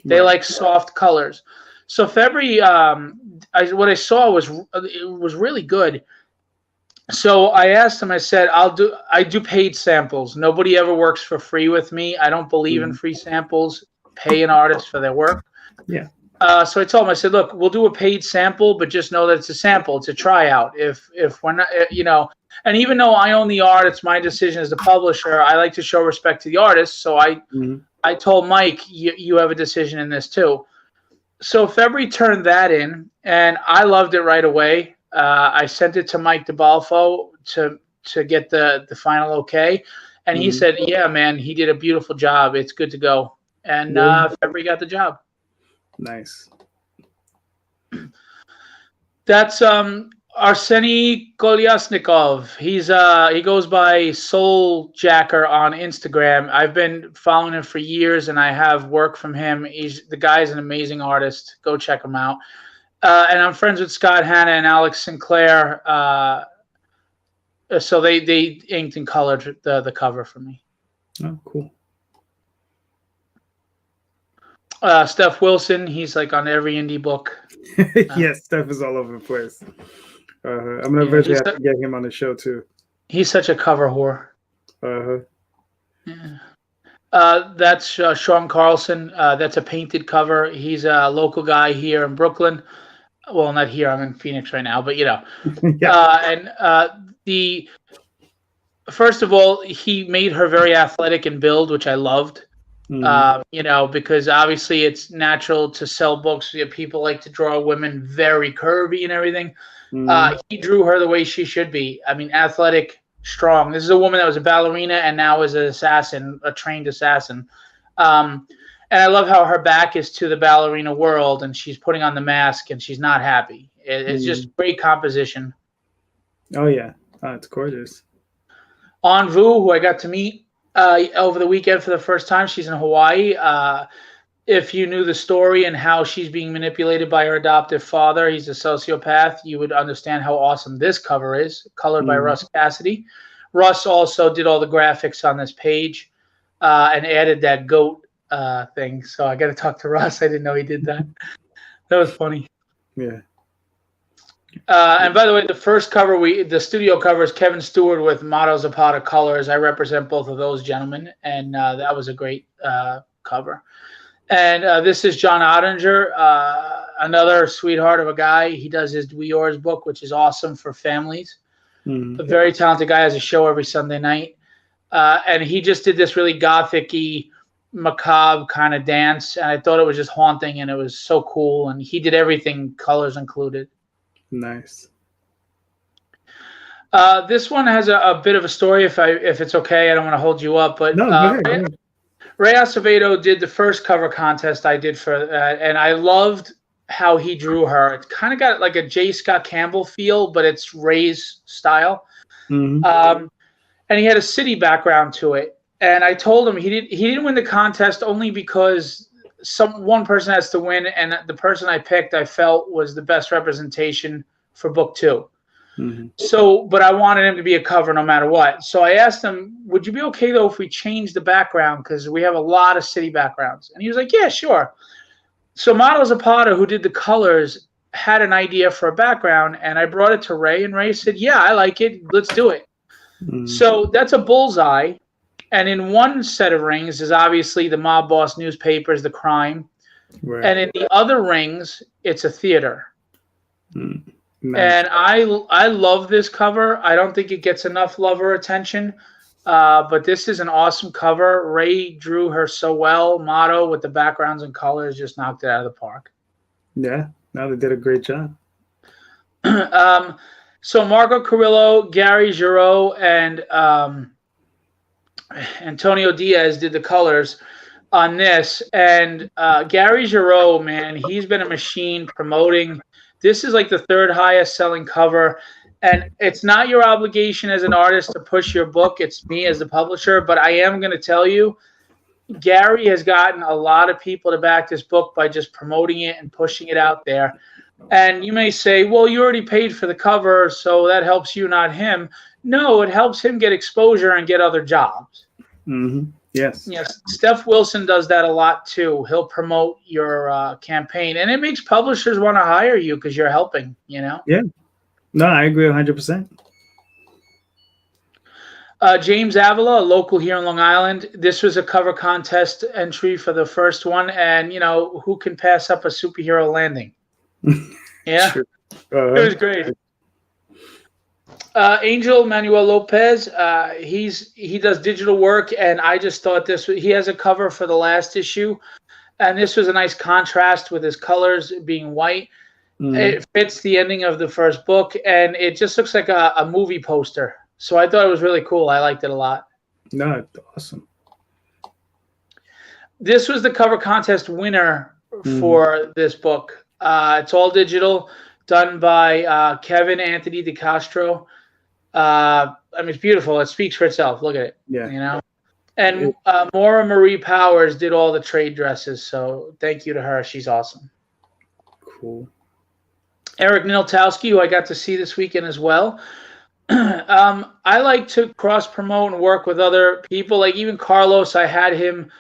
[SPEAKER 2] They like soft colors. So February, what I saw was really good. So I asked him, I said, I do paid samples. Nobody ever works for free with me. I don't believe in free samples. Pay an artist for their work.
[SPEAKER 1] Yeah.
[SPEAKER 2] So I told him, I said, look, we'll do a paid sample, but just know that it's a sample. It's a tryout. If we're not, and even though I own the art, it's my decision as the publisher. I like to show respect to the artist. So I told Mike, you have a decision in this too. So February turned that in, and I loved it right away. I sent it to Mike DeBalfo to get the final okay, and he said, "Yeah, man, he did a beautiful job. It's good to go." And February got the job.
[SPEAKER 1] Nice.
[SPEAKER 2] That's Arseny Kolyasnikov. He goes by Soul Jacker on Instagram. I've been following him for years, and I have work from him. The guy's an amazing artist. Go check him out. And I'm friends with Scott Hanna and Alex Sinclair. So they inked and colored the cover for me.
[SPEAKER 1] Oh, cool.
[SPEAKER 2] Steph Wilson, he's like on every indie book.
[SPEAKER 1] Yes, Steph is all over the place. I'm gonna eventually have to get him on the show too.
[SPEAKER 2] He's such a cover whore. That's Sean Carlson. That's a painted cover. He's a local guy here in Brooklyn. Well, not here. I'm in Phoenix right now, but first of all, he made her very athletic in build, which I loved. Because obviously it's natural to sell books. People like to draw women very curvy and everything. He drew her the way she should be. I mean, athletic, strong. This is a woman that was a ballerina and now is an assassin, a trained assassin. And I love how her back is to the ballerina world, and she's putting on the mask, and she's not happy. It's just great composition.
[SPEAKER 1] Oh yeah, it's gorgeous.
[SPEAKER 2] On Vu, who I got to meet over the weekend for the first time. She's in Hawaii. If you knew the story and how she's being manipulated by her adoptive father, he's a sociopath, you would understand how awesome this cover is, colored by Russ Cassidy. Russ also did all the graphics on this page and added that goat thing. So I got to talk to Russ. I didn't know he did that. That was funny.
[SPEAKER 1] Yeah.
[SPEAKER 2] And by the way, the first cover, the studio cover is Kevin Stewart with Motto Zapata colors. I represent both of those gentlemen, and that was a great cover. And this is John Ottinger, another sweetheart of a guy. He does his Do Yours book, which is awesome for families. A very talented guy, has a show every Sunday night. And he just did this really gothic-y, macabre kind of dance, and I thought it was just haunting, and it was so cool. And he did everything, colors included.
[SPEAKER 1] Nice.
[SPEAKER 2] This one has a bit of a story, if it's okay. I don't want to hold you up, but
[SPEAKER 1] no, go ahead.
[SPEAKER 2] Ray Acevedo did the first cover contest I did for that, and I loved how he drew her. It kind of got like a J. Scott Campbell feel, but it's Ray's style. And he had a city background to it. And I told him he didn't win the contest only because one person has to win, and the person I picked I felt was the best representation for book 2. So, but I wanted him to be a cover no matter what. So I asked him, would you be okay though if we change the background, because we have a lot of city backgrounds? And he was like, yeah, sure. So Motto Zapata, who did the colors, had an idea for a background, and I brought it to Ray, and Ray said, yeah, I like it, let's do it. So that's a bullseye. And in one set of rings is obviously the mob boss newspapers, the crime. Right. And in the other rings, it's a theater. Nice. And I love this cover. I don't think it gets enough love or attention. But this is an awesome cover. Ray drew her so well. Motto with the backgrounds and colors just knocked it out of the park.
[SPEAKER 1] Yeah, no, they did a great job.
[SPEAKER 2] So Marco Carrillo, Gary Giroux, and Antonio Diaz did the colors on this. And Gary Giroux, man, he's been a machine promoting. This is like the third highest selling cover. And it's not your obligation as an artist to push your book. It's me as the publisher. But I am going to tell you, Gary has gotten a lot of people to back this book by just promoting it and pushing it out there. And you may say, well, you already paid for the cover, so that helps you, not him. No, it helps him get exposure and get other jobs.
[SPEAKER 1] Mm-hmm. Yes.
[SPEAKER 2] Yes. Steph Wilson does that a lot too. He'll promote your campaign, and it makes publishers want to hire you because you're helping, you know?
[SPEAKER 1] Yeah. No, I agree 100%.
[SPEAKER 2] James Avila, a local here in Long Island. This was a cover contest entry for the first one, and, you know, who can pass up a superhero landing? Yeah. Sure. It was great. Angel Manuel Lopez, he does digital work, and I just thought he has a cover for the last issue, and this was a nice contrast with his colors being white. It fits the ending of the first book, and it just looks like a movie poster. So I thought it was really cool. I liked it a lot.
[SPEAKER 1] No, it's awesome.
[SPEAKER 2] This was the cover contest winner for this book. It's all digital, done by Kevin Anthony DeCastro. I mean, it's beautiful. It speaks for itself. Look at it.
[SPEAKER 1] Yeah.
[SPEAKER 2] You know, and Maura Marie Powers did all the trade dresses. So thank you to her. She's awesome.
[SPEAKER 1] Cool.
[SPEAKER 2] Eric Niltowski, who I got to see this weekend as well. I like to cross promote and work with other people. Like even Carlos, I had him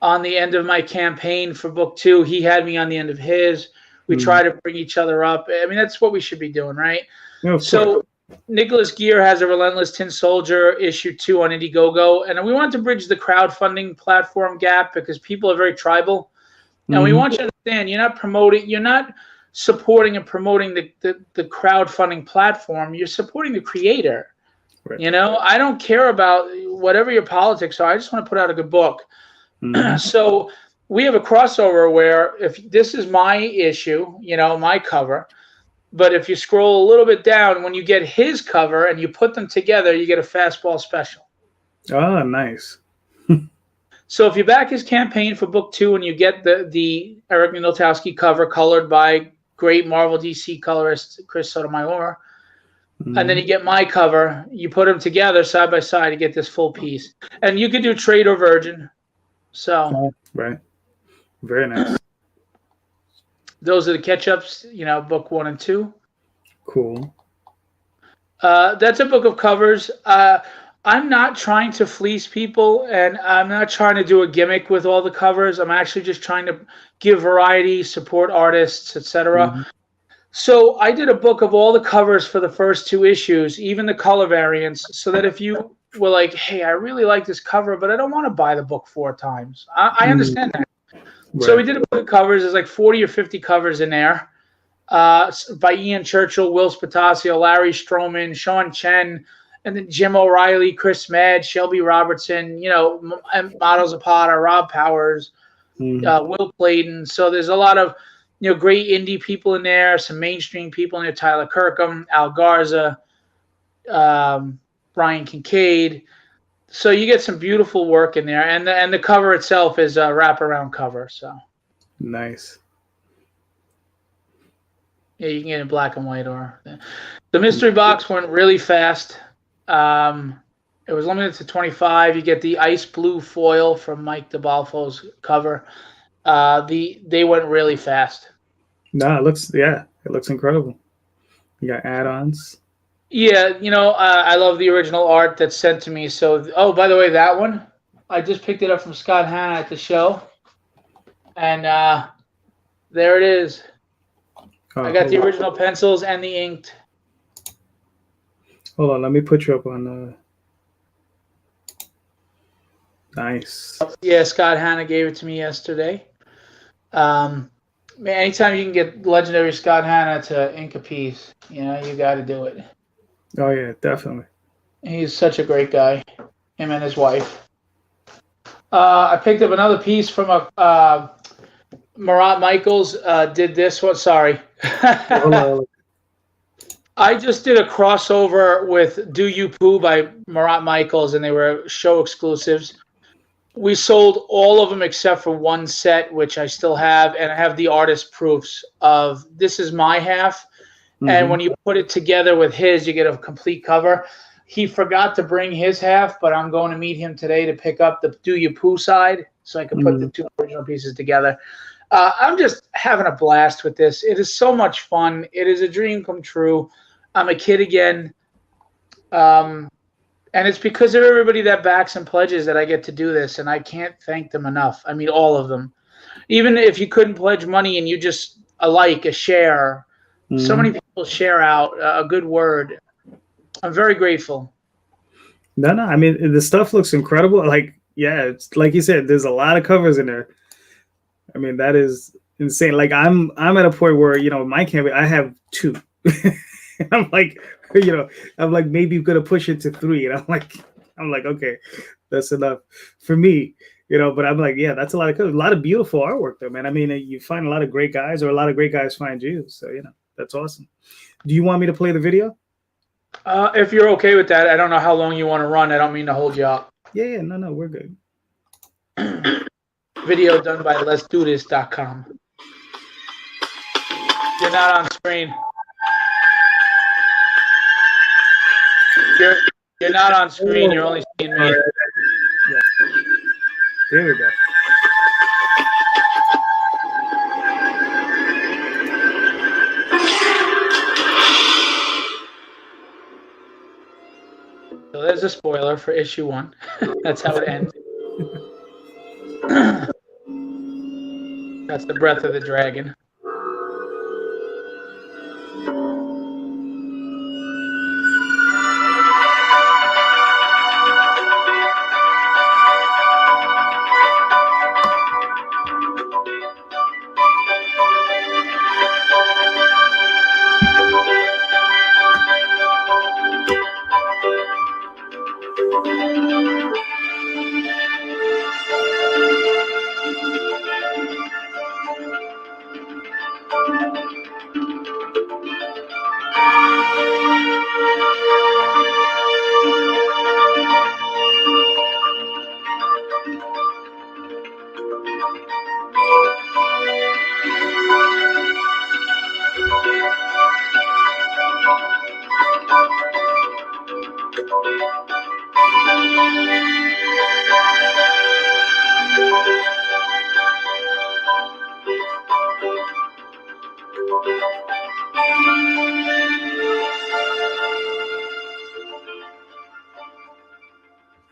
[SPEAKER 2] on the end of my campaign for book 2. He had me on the end of his. We try to bring each other up. I mean, that's what we should be doing, right?
[SPEAKER 1] Yeah,
[SPEAKER 2] so Nicholas Gear has a Relentless Tin Soldier issue 2 on Indiegogo, and we want to bridge the crowdfunding platform gap because people are very tribal. And we want you to understand, you're not supporting and promoting the crowdfunding platform. You're supporting the creator. Right. You know, I don't care about whatever your politics are. I just want to put out a good book. So we have a crossover where if this is my issue, my cover, but if you scroll a little bit down, when you get his cover and you put them together, you get a fastball special.
[SPEAKER 1] Oh, nice.
[SPEAKER 2] So if you back his campaign for book 2 and you get the Eric Niltowski cover colored by great Marvel DC colorist Chris Sotomayor, and then you get my cover, you put them together side by side to get this full piece. And you could do trade or virgin. So
[SPEAKER 1] right. Very nice.
[SPEAKER 2] Those are the catch-ups, book 1 and 2.
[SPEAKER 1] Cool.
[SPEAKER 2] That's a book of covers. I'm not trying to fleece people, and I'm not trying to do a gimmick with all the covers. I'm actually just trying to give variety, support artists, etc. So I did a book of all the covers for the first 2 issues, even the color variants, so that if you were like, hey, I really like this cover, but I don't want to buy the book 4 times. I understand that. Right. So we did a book of covers. There's like 40 or 50 covers in there by Ian Churchill, Will Spatasio, Larry Stroman, Sean Chen, and then Jim O'Reilly, Chris Mad, Shelby Robertson, Motto Zapata, Rob Powers, Will Clayton. So there's a lot of, great indie people in there, some mainstream people in there, Tyler Kirkham, Al Garza, Brian Kincaid. So you get some beautiful work in there. And the cover itself is a wraparound cover. So
[SPEAKER 1] nice.
[SPEAKER 2] Yeah, you can get it in black and white. Or the mystery box went really fast. It was limited to 25. You get the ice blue foil from Mike DeBalfo's cover. They went really fast.
[SPEAKER 1] No, it looks incredible. You got add-ons.
[SPEAKER 2] Yeah, I love the original art that's sent to me. So, by the way, that one, I just picked it up from Scott Hanna at the show. And there it is. Oh, I got the original pencils and the inked.
[SPEAKER 1] Hold on, let me put you up on the... Nice.
[SPEAKER 2] Yeah, Scott Hanna gave it to me yesterday. Man, anytime you can get legendary Scott Hanna to ink a piece, you got to do it.
[SPEAKER 1] Oh, yeah, definitely.
[SPEAKER 2] He's such a great guy, him and his wife. I picked up another piece from Marat Michaels did this one. Sorry. I just did a crossover with Do You Poo by Marat Michaels, and they were show exclusives. We sold all of them except for one set, which I still have, and I have the artist proofs of this is my half. And when you put it together with his, you get a complete cover. He forgot to bring his half, but I'm going to meet him today to pick up the Do You Poo side so I can put the two original pieces together. I'm just having a blast with this. It is so much fun. It is a dream come true. I'm a kid again. And it's because of everybody that backs and pledges that I get to do this, and I can't thank them enough. I mean, all of them. Even if you couldn't pledge money and you just a share, so many people share out a good word. I'm very grateful.
[SPEAKER 1] No, I mean, the stuff looks incredible. Like, yeah, it's like you said, there's a lot of covers in there. I mean, that is insane. Like, I'm at a point where, you know, my campaign, I have 2. I'm like, you know, I'm like, maybe gonna push it to 3. And I'm like, okay, that's enough for me, you know. But I'm like, yeah, that's a lot of beautiful artwork though, man. I mean, you find a lot of great guys, or a lot of great guys find you. So, you know, that's awesome. Do you want me to play the video?
[SPEAKER 2] If you're okay with that, I don't know how long you want to run. I don't mean to hold you up.
[SPEAKER 1] Yeah, no, we're good.
[SPEAKER 2] Video done by letsdothis.com. You're not on screen. You're not on screen. You're only seeing me.
[SPEAKER 1] Yeah. There we go.
[SPEAKER 2] So there's a spoiler for issue 1. That's how it ends. That's the breath of the dragon.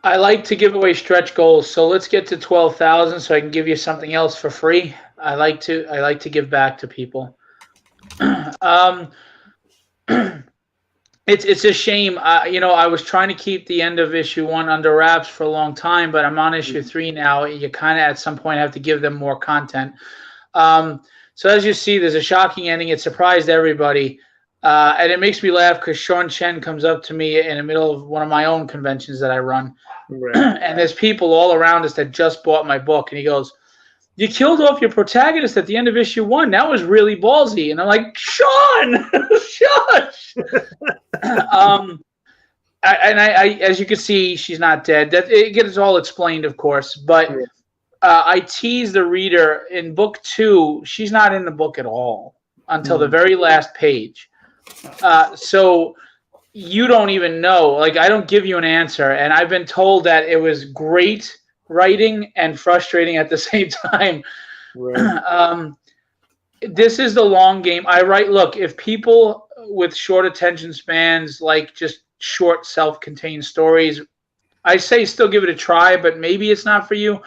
[SPEAKER 2] I like to give away stretch goals, so let's get to 12,000 so I can give you something else for free. I like to give back to people. It's a shame. You know, I was trying to keep the end of issue 1 under wraps for a long time, but I'm on issue 3 now. You kind of at some point have to give them more content. So as you see, there's a shocking ending. It surprised everybody. And it makes me laugh because Sean Chen comes up to me in the middle of one of my own conventions that I run. Right. And there's people all around us that just bought my book. And he goes, "You killed off your protagonist at the end of issue 1. That was really ballsy." And I'm like, "Sean, shush." I, as you can see, she's not dead. That it gets all explained, of course. But I tease the reader in book 2. She's not in the book at all until the very last page. So you don't even know. Like, I don't give you an answer. And I've been told that it was great writing and frustrating at the same time. Right. This is the long game. Look, if people with short attention spans like just short self-contained stories, I say still give it a try, but maybe it's not for you.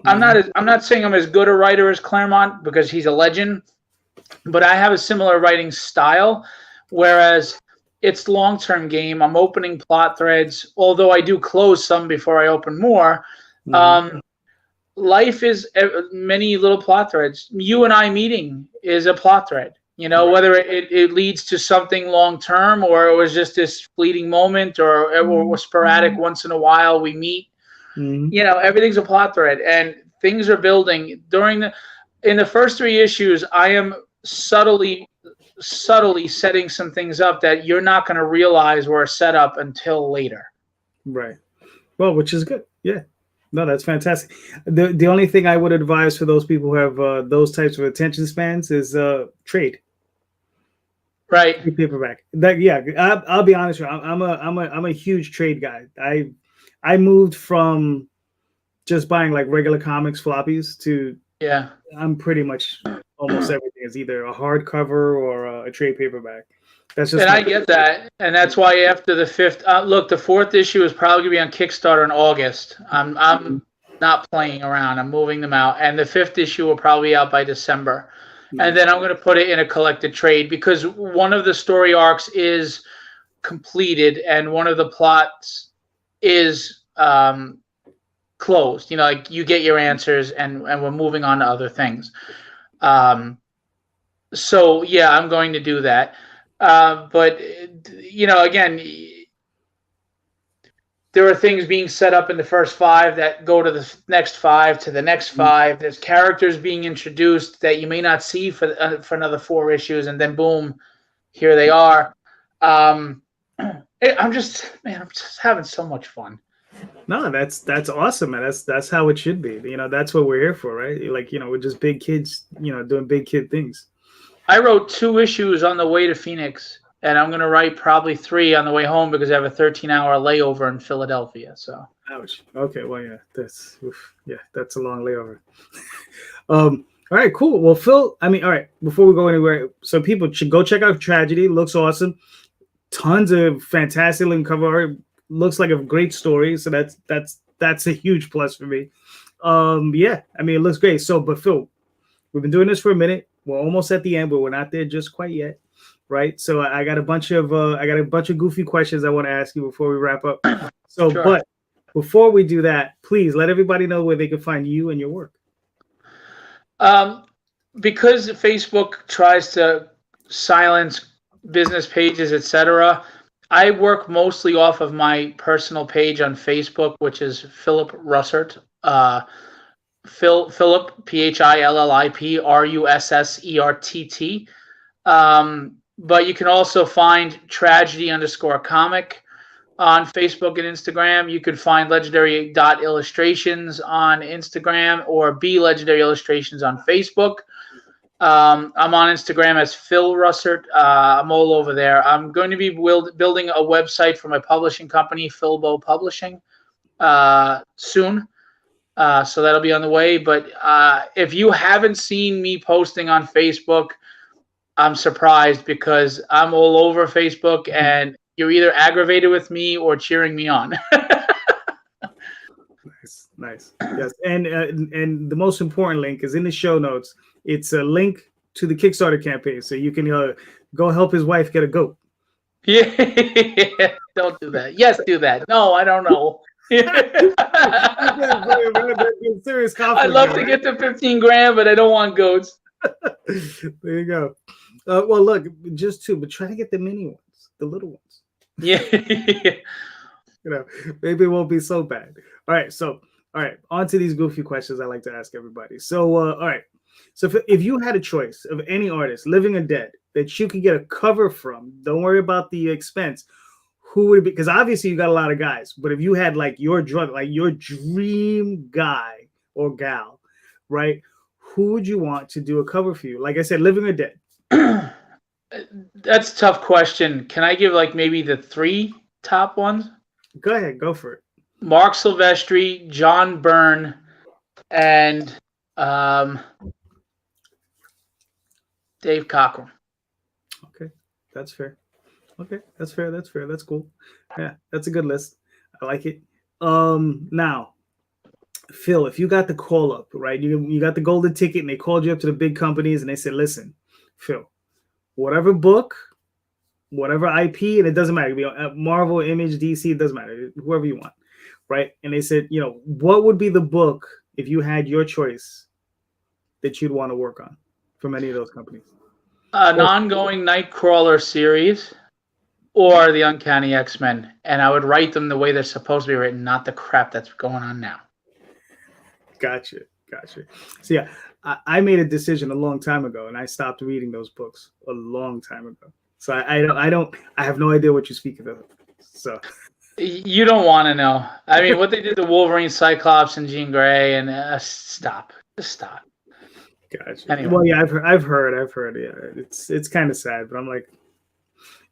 [SPEAKER 2] I'm not saying I'm as good a writer as Claremont because he's a legend, but I have a similar writing style, whereas it's long-term game. I'm opening plot threads, although I do close some before I open more. Life is many little plot threads. You and I meeting is a plot thread. You know, whether it leads to something long-term or it was just this fleeting moment or sporadic once in a while we meet. You know, everything's a plot thread, and things are building. In the first 3 issues, I am subtly subtly setting some things up that you're not going to realize were set up until later.
[SPEAKER 1] Right. Well, which is good. Yeah. No, that's fantastic. The only thing I would advise for those people who have those types of attention spans is trade.
[SPEAKER 2] Right.
[SPEAKER 1] Paperback. That yeah. I'll be honest with you. I'm a huge trade guy. I moved from just buying like regular comics floppies to
[SPEAKER 2] Yeah.
[SPEAKER 1] I'm pretty much almost everything is either a hardcover or a trade paperback. That's just
[SPEAKER 2] and I get that, and that's why after the fifth, look, the fourth issue is probably gonna be on Kickstarter in August. I'm not playing around. I'm moving them out, and the fifth issue will probably be out by December, and then I'm gonna put it in a collected trade because one of the story arcs is completed, and one of the plots is closed. You know, like you get your answers, and we're moving on to other things. So yeah, I'm going to do that. But you know, again, there are things being set up in the first 5 that go to the next 5 to the next 5. There's characters being introduced that you may not see for another 4 issues, and then boom, here they are. I'm just having so much fun.
[SPEAKER 1] No, that's awesome, man. That's how it should be. You know, that's what we're here for, right? Like, you know, we're just big kids, you know, doing big kid things.
[SPEAKER 2] I wrote 2 issues on the way to Phoenix, and I'm going to write probably 3 on the way home because I have a 13-hour layover in Philadelphia. So,
[SPEAKER 1] ouch. Okay, well, yeah, that's a long layover. All right, cool. Well, Phil, I mean, all right, before we go anywhere, so people should go check out Tragedy. Looks awesome. Tons of fantastic looking cover art. Looks like a great story. So that's a huge plus for me. Yeah, I mean, it looks great. So, but Phil, we've been doing this for a minute. We're almost at the end, but we're not there just quite yet, right? So I got a bunch of goofy questions I want to ask you before we wrap up. So, sure. But before we do that, please let everybody know where they can find you and your work.
[SPEAKER 2] Because Facebook tries to silence business pages, etc., I work mostly off of my personal page on Facebook, which is Phillip Russertt. Philip, Phillip Russertt. But you can also find Tragedy_comic on Facebook and Instagram. You could find legendary.illustrations on Instagram or Be Legendary Illustrations on Facebook. I'm on Instagram as Phil Russertt. I'm all over there. I'm going to be building a website for my publishing company, Philbo Publishing, soon. So that'll be on the way. But if you haven't seen me posting on Facebook, I'm surprised because I'm all over Facebook and you're either aggravated with me or cheering me on.
[SPEAKER 1] Nice. Yes. And the most important link is in the show notes. It's a link to the Kickstarter campaign. So you can go help his wife get a goat.
[SPEAKER 2] Yeah. Don't do that. Yes, do that. No, I don't know.
[SPEAKER 1] Serious conflict.
[SPEAKER 2] I'd love to get to 15 grand, but I don't want goats.
[SPEAKER 1] There you go. Well, look, just 2, but try to get the mini ones, the little ones.
[SPEAKER 2] Yeah.
[SPEAKER 1] You know, maybe it won't be so bad. All right, on to these goofy questions I like to ask everybody. So, all right, so if you had a choice of any artist, living or dead, that you could get a cover from, don't worry about the expense, who would it be? Because obviously you got a lot of guys, but if you had like your dream guy or gal, right? Who would you want to do a cover for you? Like I said, living or dead?
[SPEAKER 2] That's a tough question. Can I give like maybe the 3 top ones?
[SPEAKER 1] Go ahead, go for it.
[SPEAKER 2] Mark Silvestri, John Byrne, and Dave Cockrum.
[SPEAKER 1] Okay, that's fair. That's cool. Yeah, that's a good list. I like it. Now, Phil, if you got the call up, right? You got the golden ticket, and they called you up to the big companies, and they said, "Listen, Phil, whatever book, whatever IP, and it doesn't matter. It could be Marvel, Image, DC, it doesn't matter. Whoever you want, right?" And they said, "You know, what would be the book if you had your choice that you'd want to work on from any of those companies?"
[SPEAKER 2] An ongoing Nightcrawler series or the Uncanny X-Men, and I would write them the way they're supposed to be written, not the crap that's going on now.
[SPEAKER 1] Gotcha. So yeah, I made a decision a long time ago, and I stopped reading those books a long time ago. So I have no idea what you're speaking of. So
[SPEAKER 2] You don't want to know. I mean, what they did to Wolverine, Cyclops, and Jean Grey, and stop. Just stop.
[SPEAKER 1] gotcha.
[SPEAKER 2] Anyway.
[SPEAKER 1] Well, yeah, I've heard. Yeah, it's kind of sad, but I'm like,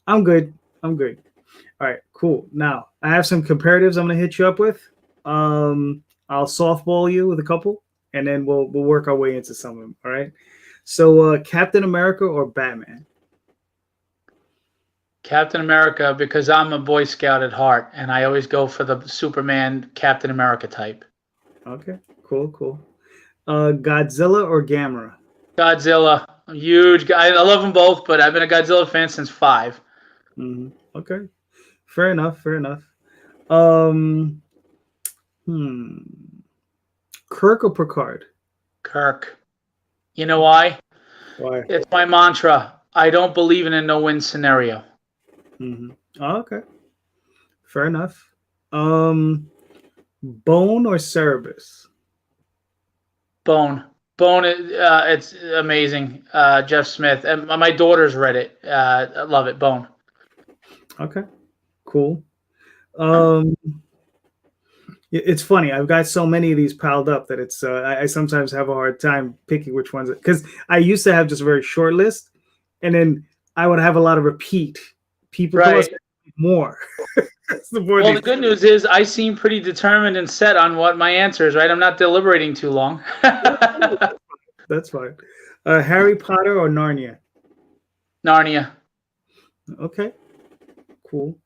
[SPEAKER 1] I'm good. I'm good. All right, cool. Now I have some comparatives I'm gonna hit you up with. I'll softball you with a couple, and then we'll work our way into some of them. All right. So Captain America or Batman?
[SPEAKER 2] Captain America, because I'm a Boy Scout at heart, and I always go for the Superman Captain America type.
[SPEAKER 1] Okay, cool. Godzilla or Gamera?
[SPEAKER 2] Godzilla, I'm huge guy. I love them both, but I've been a Godzilla fan since 5.
[SPEAKER 1] Okay, fair enough. Um, Kirk or Picard?
[SPEAKER 2] Kirk. You know why?
[SPEAKER 1] Why?
[SPEAKER 2] It's my mantra. I don't believe in a no-win scenario.
[SPEAKER 1] Oh, okay, fair enough. Bone or Cerebus?
[SPEAKER 2] Bone. It's amazing. Jeff Smith. And my daughter's read it. I love it. Bone.
[SPEAKER 1] Okay, cool. It's funny. I've got so many of these piled up that it's I sometimes have a hard time picking which ones, because I used to have just a very short list, and then I would have a lot of repeat people.
[SPEAKER 2] Right.
[SPEAKER 1] More.
[SPEAKER 2] Well, the good news is I seem pretty determined and set on what my answer is, right? I'm not deliberating too long.
[SPEAKER 1] That's fine. Harry Potter or Narnia?
[SPEAKER 2] Narnia.
[SPEAKER 1] Okay, cool.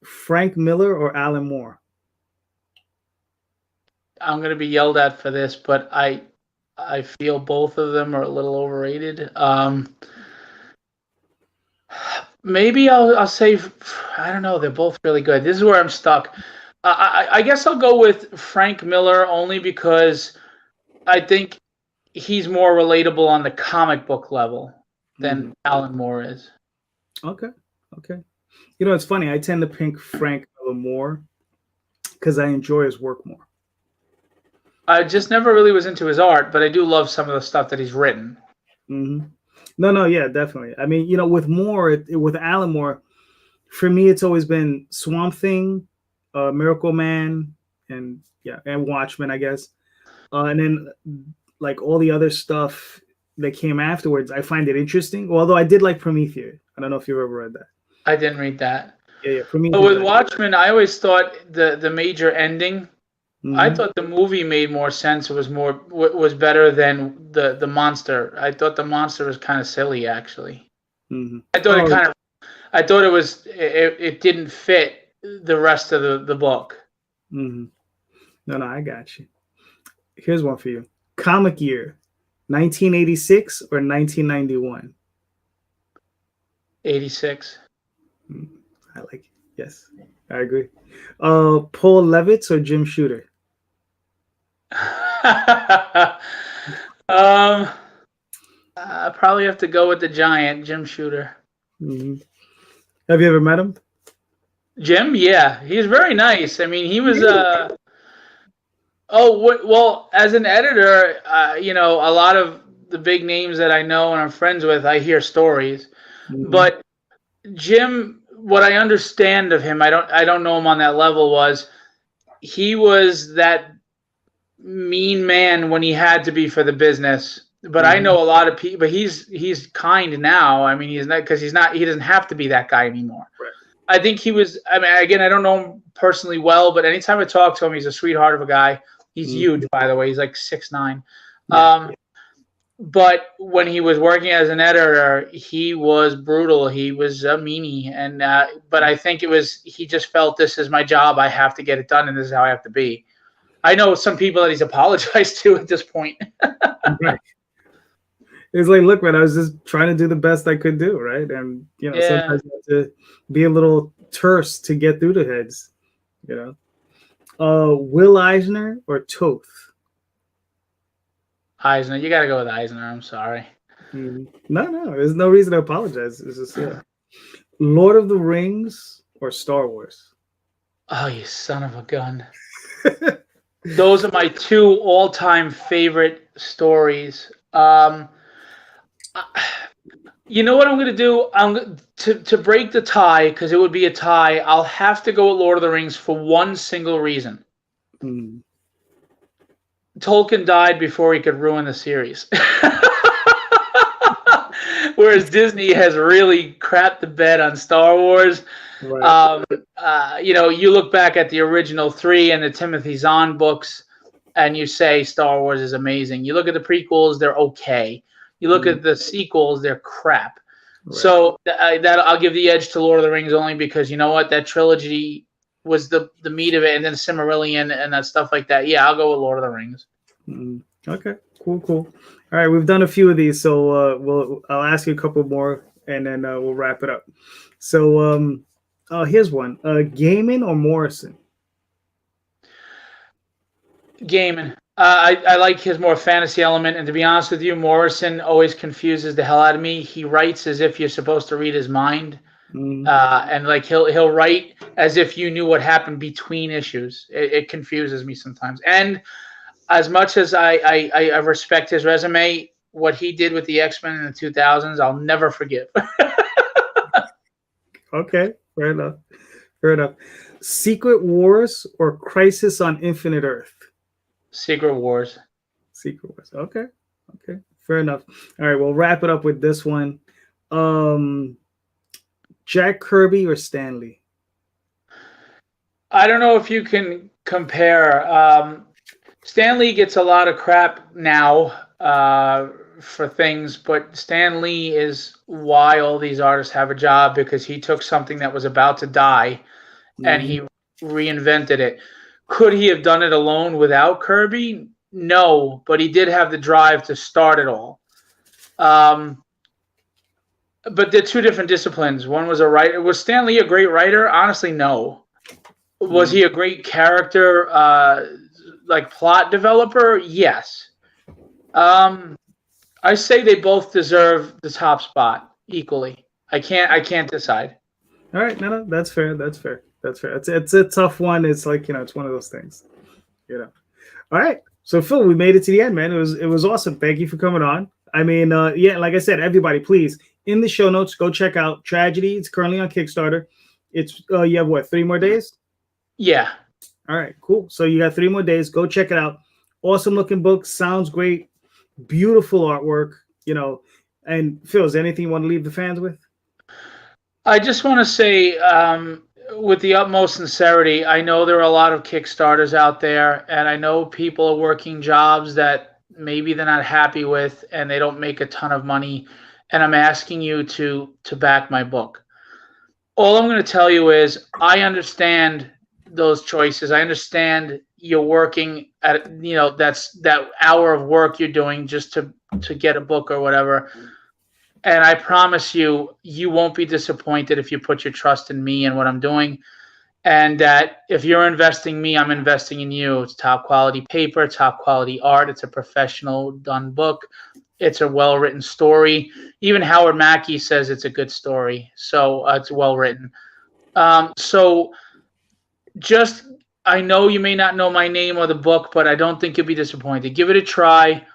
[SPEAKER 1] Frank Miller or Alan Moore?
[SPEAKER 2] I'm going to be yelled at for this, but I feel both of them are a little overrated. Maybe I'll say, I don't know. They're both really good. This is where I'm stuck. I guess I'll go with Frank Miller only because I think he's more relatable on the comic book level than Alan Moore is.
[SPEAKER 1] Okay. You know, it's funny. I tend to pick Frank Miller more because I enjoy his work more.
[SPEAKER 2] I just never really was into his art, but I do love some of the stuff that he's written.
[SPEAKER 1] No, yeah, definitely. I mean, you know, with Moore, with Alan Moore, for me, it's always been Swamp Thing, Miracle Man, and Watchmen, I guess. And then like all the other stuff that came afterwards, I find it interesting. Although I did like Prometheus. I don't know if you've ever read that.
[SPEAKER 2] I didn't read that.
[SPEAKER 1] Yeah, Prometheus.
[SPEAKER 2] But with Watchmen, I always thought the major ending. I thought the movie made more sense. It was better than the monster. I thought the monster was kind of silly, actually. I thought it didn't fit the rest of the book.
[SPEAKER 1] No, I got you. Here's one for you. Comic year, 1986 or 1991?
[SPEAKER 2] 86.
[SPEAKER 1] I like it. Yes, I agree. Paul Levitz or Jim Shooter?
[SPEAKER 2] I probably have to go with the giant, Jim Shooter.
[SPEAKER 1] Have you ever met him?
[SPEAKER 2] Jim, yeah, he's very nice. I mean, he was well, as an editor, you know, a lot of the big names that I know and I'm friends with, I hear stories. But Jim, what I understand of him, I don't know him on that level, was he was that mean man when he had to be for the business. But I know a lot of people, but he's kind now. I mean, he doesn't have to be that guy anymore.
[SPEAKER 1] Right.
[SPEAKER 2] I think he was, I mean, again, I don't know him personally well, but anytime I talk to him, he's a sweetheart of a guy. He's huge, by the way. He's like 6'9". Yeah. But when he was working as an editor, he was brutal. He was a meanie. And but I think he just felt, this is my job. I have to get it done, and this is how I have to be. I know some people that he's apologized to at this point.
[SPEAKER 1] Right. It's like, look, man, I was just trying to do the best I could do, right? And you know, sometimes you have to be a little terse to get through the heads, you know. Will Eisner or Toth?
[SPEAKER 2] Eisner, you got to go with Eisner. I'm sorry.
[SPEAKER 1] No, there's no reason to apologize. It's just Lord of the Rings or Star Wars?
[SPEAKER 2] Oh, you son of a gun! Those are my two all-time favorite stories. Um, you know what I'm going to do? To break the tie, because it would be a tie. I'll have to go with Lord of the Rings for one single reason.
[SPEAKER 1] Hmm.
[SPEAKER 2] Tolkien died before he could ruin the series. Whereas Disney has really crapped the bed on Star Wars.
[SPEAKER 1] Right.
[SPEAKER 2] You look back at the original 3 and the Timothy Zahn books, and you say Star Wars is amazing. You look at the prequels, they're okay. You look at the sequels, they're crap.
[SPEAKER 1] Right.
[SPEAKER 2] So that I'll give the edge to Lord of the Rings only because you know what? That trilogy was the meat of it, and then Silmarillion and that stuff like that. Yeah, I'll go with Lord of the Rings.
[SPEAKER 1] Okay, cool. All right, we've done a few of these, so I'll ask you a couple more, and then we'll wrap it up. So here's one: Gaiman or Morrison?
[SPEAKER 2] Gaiman. I like his more fantasy element, and to be honest with you, Morrison always confuses the hell out of me. He writes as if you're supposed to read his mind, and like he'll write as if you knew what happened between issues. It confuses me sometimes. And as much as I respect his resume, what he did with the X-Men in the 2000s, I'll never forgive.
[SPEAKER 1] Okay, fair enough. Secret Wars or Crisis on Infinite Earth?
[SPEAKER 2] Secret Wars.
[SPEAKER 1] Okay, fair enough. All right, we'll wrap it up with this one. Jack Kirby or Stan Lee?
[SPEAKER 2] I don't know if you can compare. Stan Lee gets a lot of crap now for things, but Stan Lee is why all these artists have a job, because he took something that was about to die and he reinvented it. Could he have done it alone without Kirby? No, but he did have the drive to start it all. But they're two different disciplines. One was a writer. Was Stan Lee a great writer? Honestly, no. Was he a great character, like plot developer? Yes. I say they both deserve the top spot equally. I can't decide.
[SPEAKER 1] All right, no, that's fair. It's a tough one. It's like, it's one of those things. All right. So Phil, we made it to the end, man. It was awesome. Thank you for coming on. I mean, like I said, everybody, please, in the show notes, go check out Tragedy. It's currently on Kickstarter. It's you have what, 3 more days?
[SPEAKER 2] Yeah.
[SPEAKER 1] All right, cool. So you got 3 more days. Go check it out. Awesome looking book. Sounds great. Beautiful artwork. And Phil, is there anything you want to leave the fans with?
[SPEAKER 2] I just want to say, with the utmost sincerity, I know there are a lot of Kickstarters out there, and I know people are working jobs that maybe they're not happy with, and they don't make a ton of money. And I'm asking you to back my book. All I'm going to tell you is I understand those choices. I understand you're working at, that's that hour of work you're doing just to get a book or whatever. And I promise you, you won't be disappointed if you put your trust in me and what I'm doing. And that if you're investing in me, I'm investing in you. It's top quality paper, top quality art. It's a professional done book. It's a well-written story. Even Howard Mackey says it's a good story. So it's well-written. So just, I know you may not know my name or the book, but I don't think you'll be disappointed. Give it a try.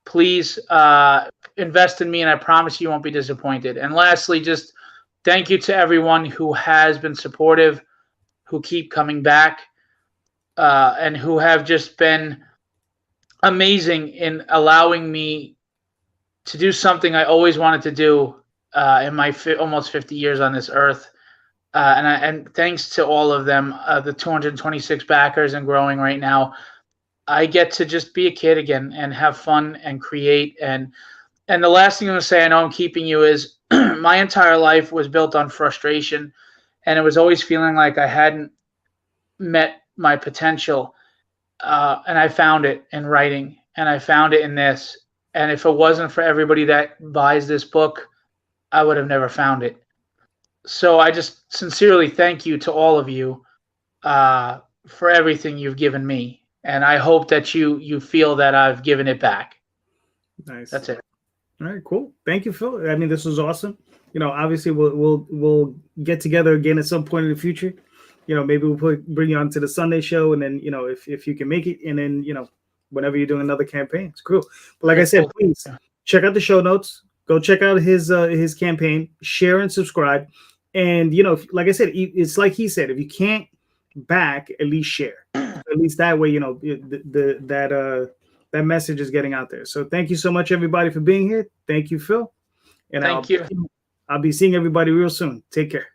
[SPEAKER 2] Please invest in me, and I promise you won't be disappointed. And lastly, just thank you to everyone who has been supportive, who keep coming back, and who have just been amazing in allowing me to do something I always wanted to do in my almost 50 years on this earth. And thanks to all of them, the 226 backers and growing right now, I get to just be a kid again and have fun and create. And the last thing I'm going to say, I know I'm keeping you, is my entire life was built on frustration, and it was always feeling like I hadn't met my potential. And I found it in writing, and I found it in this. And if it wasn't for everybody that buys this book, I would have never found it. So I just sincerely thank you to all of you for everything you've given me. And I hope that you feel that I've given it back.
[SPEAKER 1] Nice.
[SPEAKER 2] That's it.
[SPEAKER 1] All right, cool. Thank you, Phil. I mean, this was awesome. Obviously we'll get together again at some point in the future. Maybe we'll bring you on to the Sunday show, and then if you can make it, and then whenever you're doing another campaign, it's cool. But like I said, please check out the show notes. Go check out his campaign. Share and subscribe. And like I said, it's like he said, if you can't back, at least share. At least that way, that message is getting out there. So thank you so much, everybody, for being here. Thank you, Phil. And
[SPEAKER 2] Thank you.
[SPEAKER 1] I'll be seeing everybody real soon. Take care.